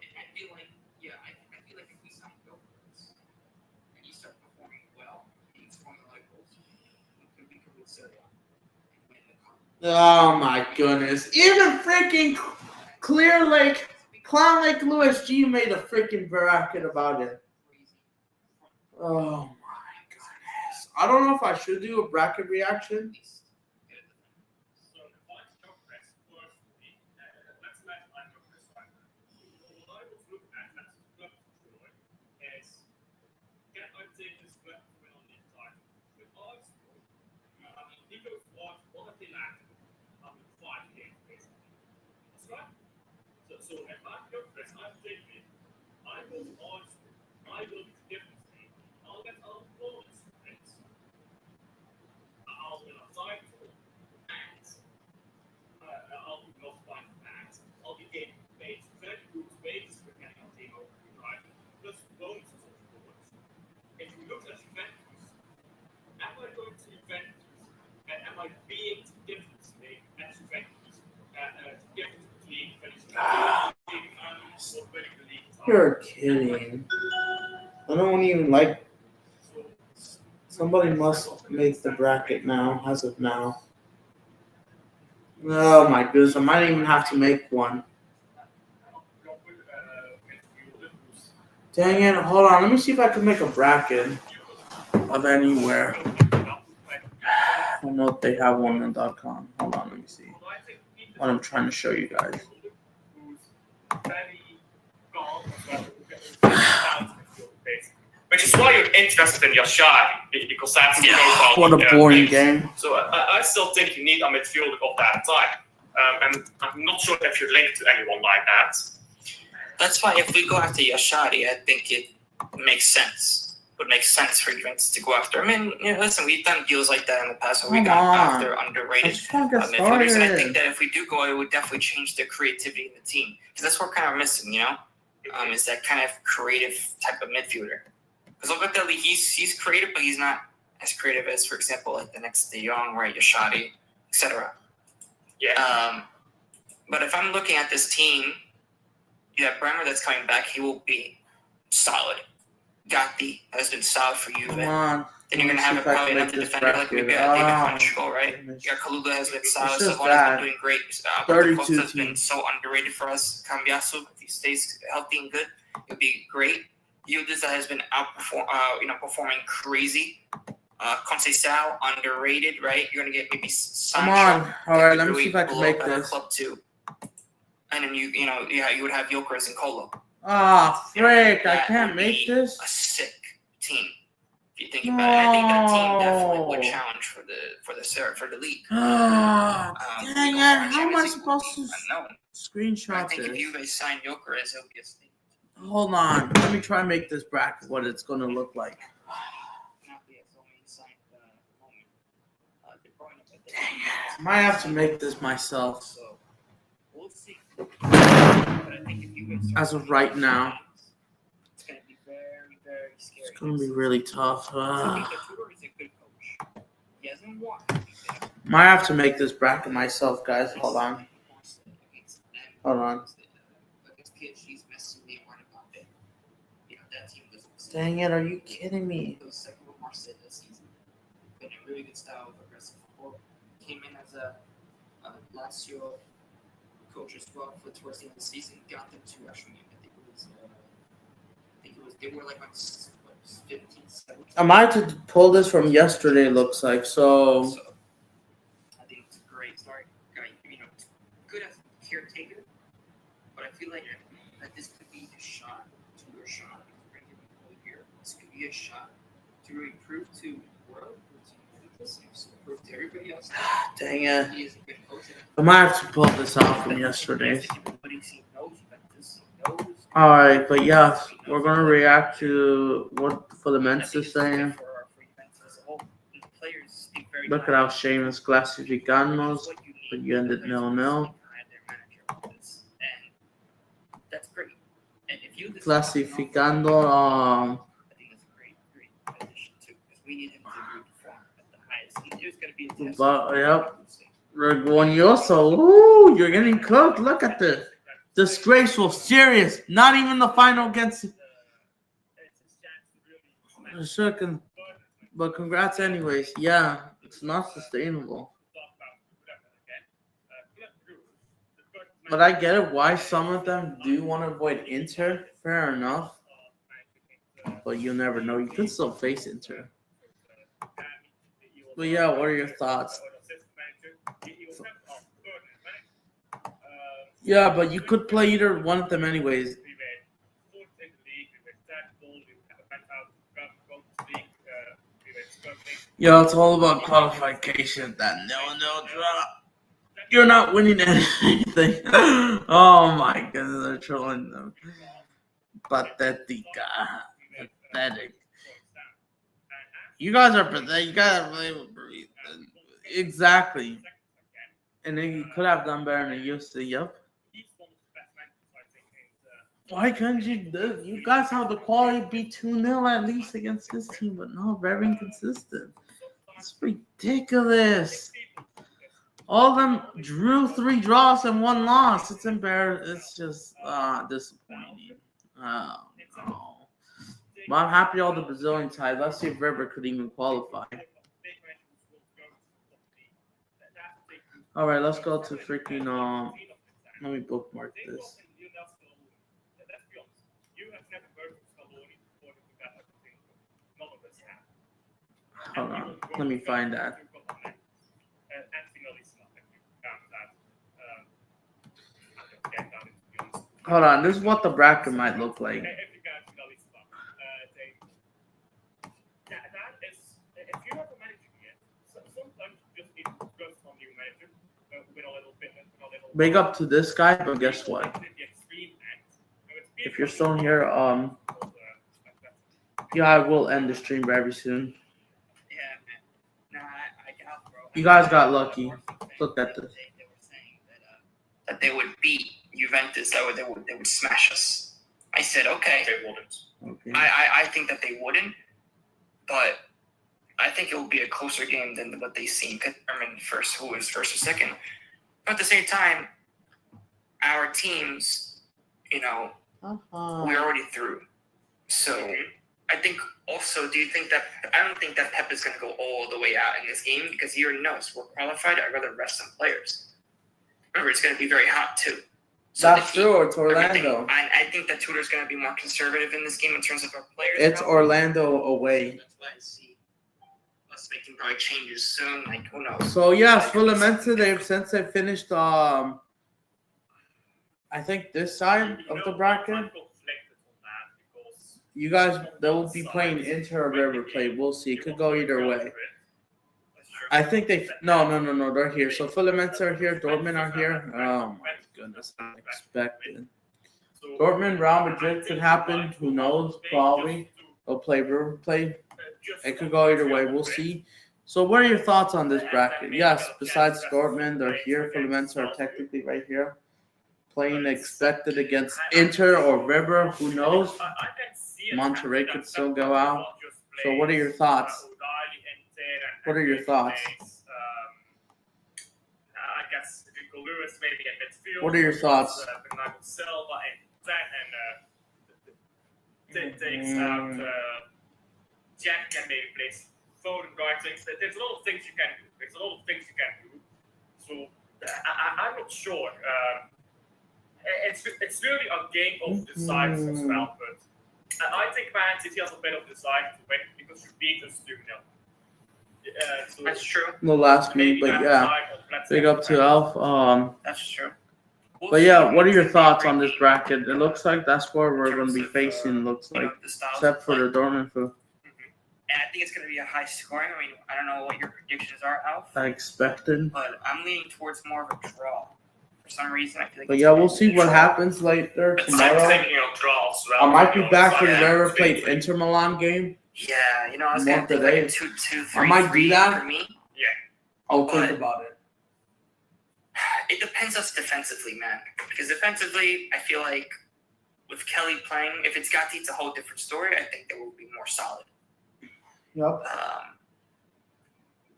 D: I feel like if we sign Gilberts and you start performing well, and he's scoring a lot of goals, we could win Serie A and win the cup.
A: Oh my goodness. Even freaking Clear Lake, Clown Lake Lewis G made a freaking bracket about it. Oh my goodness. I don't know if I should do a bracket reaction.
C: So if I progress personally, let's let I progress right now. What I was looking at, that's club control, is can I take this club to win on the entire with Arsenal? He goes what have they lacked? 5 games basically. That's right. So if I progress, I'm taking it. I go to Arsenal. I will be different team. I'll get all the bonus points. I'll win a title. And I'll be not by that. I'll be getting paid very good wages for getting a team over, right? Plus bonuses, of course. If you look at Juventus, am I going to Juventus? And am I being differently at Juventus? Difference between finishing or winning the league title?
A: You're kidding. I don't even like. Somebody must make the bracket now, as of now. Oh my goodness, I might even have to make one. Dang it! Hold on. Let me see if I can make a bracket of anywhere. I don't know if they have one on .com. Hold on. Let me see what I'm trying to show you guys.
C: Which is why you're interested in Yashai, because that's the profile.
A: What a boring game.
C: So I still think you need a midfielder of that type. And I'm not sure if you're linked to anyone like that.
D: That's why if we go after Yashadi, I think it makes sense. Would make sense for Juventus to go after. I mean, listen, we've done deals like that in the past where we got after underrated midfielders, and I think that if we do go, it would definitely change the creativity in the team, because that's what we're kind of missing, is that kind of creative type of midfielder. Because Locatelli, he's creative, but he's not as creative as, for example, like the next De Jong, right, Yashadi, etc.
C: Yeah.
D: But if I'm looking at this team, Bremer that's coming back, he will be solid. Gatti has been solid for you. Then you're going to have probably another defender like we got David Funchal, right? Kalula has been solid. Savona's been doing great. 32 has been so underrated for us. Cambiaso, if he stays healthy and good, it'll be great. Yildiz has been performing crazy. Conceição, underrated, right? You're going to get maybe Sancho.
A: Come on. All right, let me see if I can make this.
D: Club too. And then you would have Gyökeres and Kolo.
A: Frick! I can't make this.
D: A sick team. If you think about it, I think that team definitely would challenge for the league.
A: Dang it! How am I supposed to screenshot
D: I think
A: this?
D: if you guys sign Gyökeres, it'll be a steam.
A: Hold on. Let me try and make this bracket what it's going to look like. Dang it. Might have to make this myself.
D: So we'll see. But I think if you guys
A: as of right now,
D: it's going to be very, very scary.
A: It's going to be really tough.
D: I think Tudor is a good coach. He hasn't won.
A: Might have to make this bracket myself, guys. Hold on. Dang it, are you kidding me?
D: Been a really good style of aggressive football. Came in as a Lazio coach as well for towards the end of the season. Got them to actually, they were like on 15, 17.
A: I might have to pull this from yesterday, looks like. So
D: I think it's a great start. Good as a caretaker, but I feel like that this could be a shot to your shot. This could be a shot to really prove to the world, prove to everybody else.
A: Dang it.
D: He is a good coach.
A: I might have to pull this out from yesterday. Alright, but yeah, we're going to react to what Fluminense is saying. Look at how Seamus clasificanos, but you ended 0-0.
D: That's great. And if you
A: Clasificando,
D: I think it's a great addition too, because we need him to perform at the highest. He was going to be a test.
A: But, yep. Reguoñoso. Ooh, you're getting cooked. Look at this. Disgraceful. Serious. Not even the final against second. But congrats anyways. Yeah, it's not sustainable. But I get it why some of them do want to avoid Inter. Fair enough. But you never know. You can still face Inter. But yeah, what are your thoughts? Yeah, but you could play either one of them anyways. Yeah, it's all about qualification. That 0-0 draw. You're not winning anything. Oh my goodness, they're trolling them. Pathetic. You guys are pathetic. You gotta play with breathe. Exactly. And then you could have done better than you used to. Yep. Why couldn't you do? You guys have the quality to be 2-0 at least against this team, but no, very inconsistent. It's ridiculous. All of them drew 3 draws and 1 loss. It's embarrassing. It's just disappointing. Oh, no. But I'm happy all the Brazilian ties. Let's see if River could even qualify. All right, let's go to freaking let me bookmark this. Hold on, let me find that. Hold on, this is what the bracket might look like. Big up to this guy, but guess what? If you're still here, yeah, I will end the stream very soon.
D: Yeah, man. Nah, I got, bro.
A: You guys got lucky. Look at this.
D: They were saying that they would beat Juventus, that they would smash us. I said, okay.
C: They wouldn't.
A: Okay.
D: I think that they wouldn't, but I think it will be a closer game than what they seem to determine first who is first or second. But at the same time, our teams, you know, we're already through. So I think also, I don't think that Pep is going to go all the way out in this game because he already knows we're qualified. I'd rather rest some players. Remember, it's going to be very hot too. So
A: That's true. It's Orlando.
D: I think that Tudor's going to be more conservative in this game in terms of our players.
A: It's Orlando away.
D: That's why I see us making probably changes soon. Like, who knows?
A: So yes, Fluminense, since they finished I think this side of the bracket. You guys, they will be playing Inter or River Plate. We'll see. It could go either way. I think no, they're here. So Fluminense are here, Dortmund are here. Oh my goodness, unexpected. Dortmund, Real Madrid could happen. Who knows? Probably. They'll play River Plate. It could go either way. We'll see. So what are your thoughts on this bracket? Yes, besides Dortmund, they're here. Fluminense are technically right here. Playing expected against Inter or River. Who knows? Monterrey could still go out. So what are your thoughts? What are your thoughts?
C: I guess Lewis maybe in midfield.
A: What are your thoughts?
C: Bernardo Silva and takes out Jack and maybe plays Foden right. There's a lot of things you can do. So I'm not sure. It's really a game of the sides as well, but I think Man City has a bit of desire to win because you beat us 2-0. So
D: that's true.
A: No last minute, but yeah. Big up to Alf.
D: That's true.
A: But yeah, what are your thoughts on this bracket? It looks like that's where we're going to be facing, looks like, except for the Dortmund.
D: And I think it's going to be a high scoring. I mean, I don't know what your predictions are, Alf.
A: I expected.
D: But I'm leaning towards more of a draw. For some reason, I feel like.
A: But yeah, we'll see what happens later tomorrow. I might be back for the River Plate Inter Milan game.
D: Yeah, you know, I was going to think like a 2-2-3
A: I might do that.
D: For me.
C: Yeah.
A: I'll think about it.
D: It depends us defensively, man. Because defensively, I feel like with Kelly playing, if it's Gatti, it's a whole different story. I think they will be more solid.
A: Yep.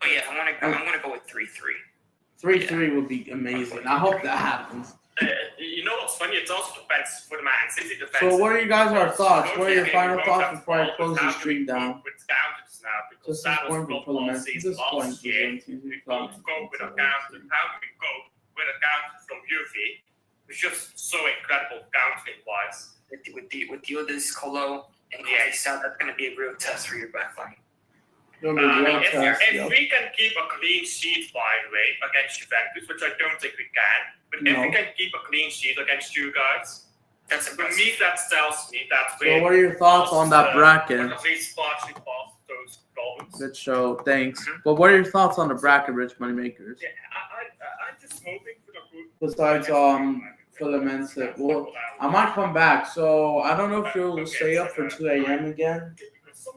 D: But yeah, I'm gonna go with 3-3.
A: 3-3 would be amazing. I hope that happens.
C: You know what's funny? It also depends for the Man City defense.
A: So what are you guys' thoughts? What are your final thoughts before I close the stream down?
C: Because
A: Just this point for Fluminense. This point for
C: we go with a counter. How do we go with a counter from Juve? It's just so incredible countering wise.
D: With Yildiz, Colo, and Kaysa, that's going to be a real test for your backline.
C: If we can keep a clean sheet, by the way, against Juventus, which I don't think we can, but if we can keep a clean sheet against you guys,
D: that's
C: for me, that tells me that we.
A: So what are your thoughts on that bracket?
C: At least partially past those problems.
A: Good show, thanks. But what are your thoughts on the bracket, Rich Moneymakers?
C: Yeah, I'm just hoping for the good.
A: Besides Fluminense, well, I might come back, so I don't know if you'll stay up for 2 a.m. again,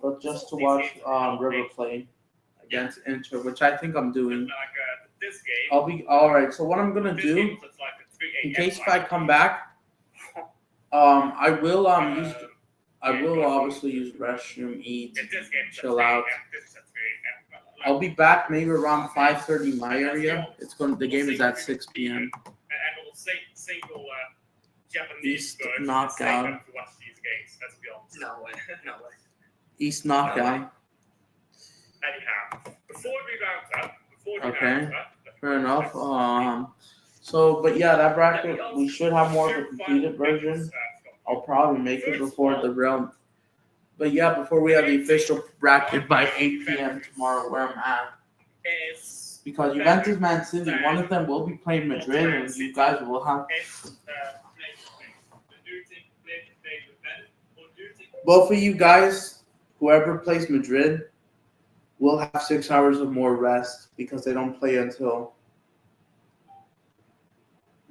A: but just to watch River play against Inter, which I think I'm doing. I'll be all right. So what I'm gonna do, in case if I come back, I will obviously use restroom, eat, chill out. I'll be back maybe around 5:30 my area. The game is at 6 p.m. East knockout.
D: No way.
A: East knockout.
C: Anyhow, before we round up,
A: Okay, fair enough. So, but yeah, that bracket, we should have more of a completed version. I'll probably make it before the But yeah, before we have the official bracket by 8 p.m. tomorrow, where I'm at,
C: is
A: because Juventus, Man City, one of them will be playing Madrid, and you guys will have both of you guys, whoever plays Madrid, will have 6 hours of more rest because they don't play until.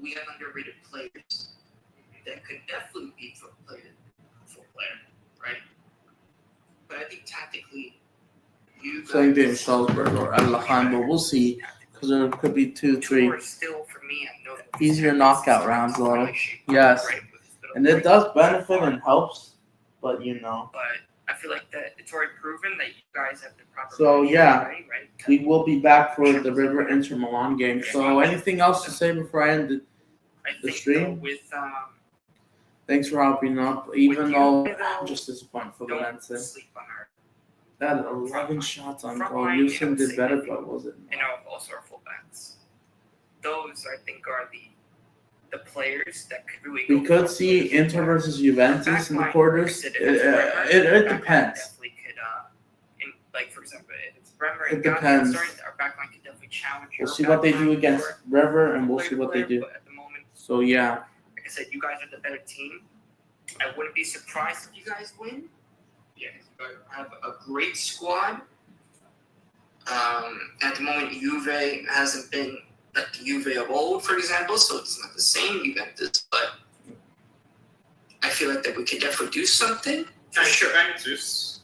D: We have underrated players that could definitely be full player, right? But I think tactically, you guys.
A: Same thing with Salzburg or Al-Lahan, but we'll see because there could be 2, 3
D: are still for me. I know
A: easier knockout rounds, though. Yes, and it does benefit and helps, but you know.
D: But I feel like that it's already proven that you guys have the proper.
A: So yeah,
D: right?
A: we will be back for the River Inter Milan game. So anything else to say before I end the stream?
D: With
A: Thanks for helping up, even though I'm just disappointed for
D: don't
A: Fluminense.
D: sleep on our.
A: That 11 shots on goal. Houston did better, but was it?
D: And also our fullbacks. Those I think are the players that could really.
A: We could see Inter versus Juventus in the quarters. It depends.
D: Definitely could, like for example, it's Bremer.
A: It depends.
D: Our backline could definitely challenge.
A: We'll see what they do against River, and we'll see what they do.
D: But at the moment,
A: So yeah,
D: like I said, you guys are the better team. I wouldn't be surprised if you guys win. Yeah, you guys have a great squad. At the moment, Juve hasn't been like the Juve of old, for example, so it's not the same Juventus, but I feel like that we could definitely do something.
C: And Juventus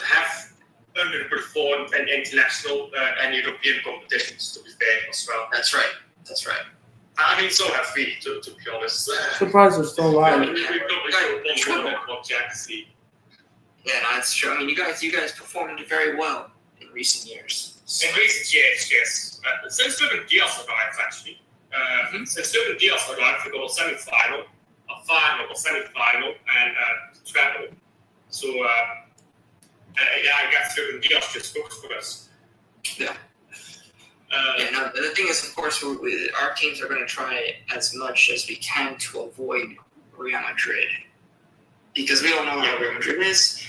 C: have underperformed in international and European competitions, to be fair, as well.
D: That's right.
C: I mean, so have we, to be honest.
A: surprised they're still
C: I
A: alive.
C: mean, we probably should have won one Champions League.
D: Yeah, no, that's true. I mean, you guys performed very well in recent years.
C: In recent years, yes. Since Ruben Diaz arrived, actually. Since Ruben Diaz arrived, we got a semi-final, a final, a semi-final, and a treble. So, I guess Ruben Diaz just cooks for us.
D: Yeah. No, the thing is, of course, our teams are going to try as much as we can to avoid Real Madrid. Because we don't know how Real Madrid is.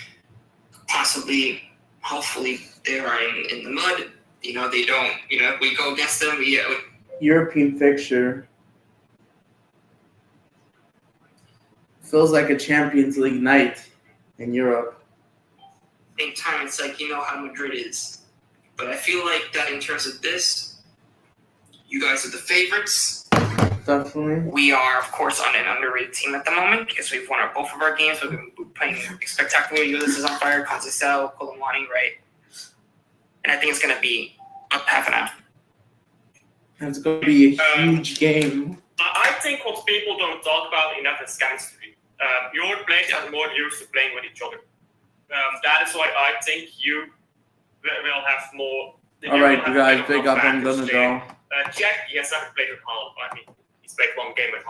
D: Possibly, hopefully, they are in the mud. You know, they don't, if we go against them,
A: European fixture feels like a Champions League night in Europe.
D: same time, it's like, how Madrid is. But I feel like that in terms of this, you guys are the favorites.
A: Definitely.
D: We are, of course, on an underrated team at the moment because we've won both of our games. We've been playing spectacularly. Ulysses on fire, Conceição, Colomani, right? And I think it's going to be up 50-50.
A: And it's going to be a huge game.
C: I think what people don't talk about enough is chemistry. Your players are more used to playing with each other. That is why I think you will have more.
A: All right, you guys, big up. I'm going to go.
C: Jack, he has never played with Haaland. I mean, he's played one game with Haaland.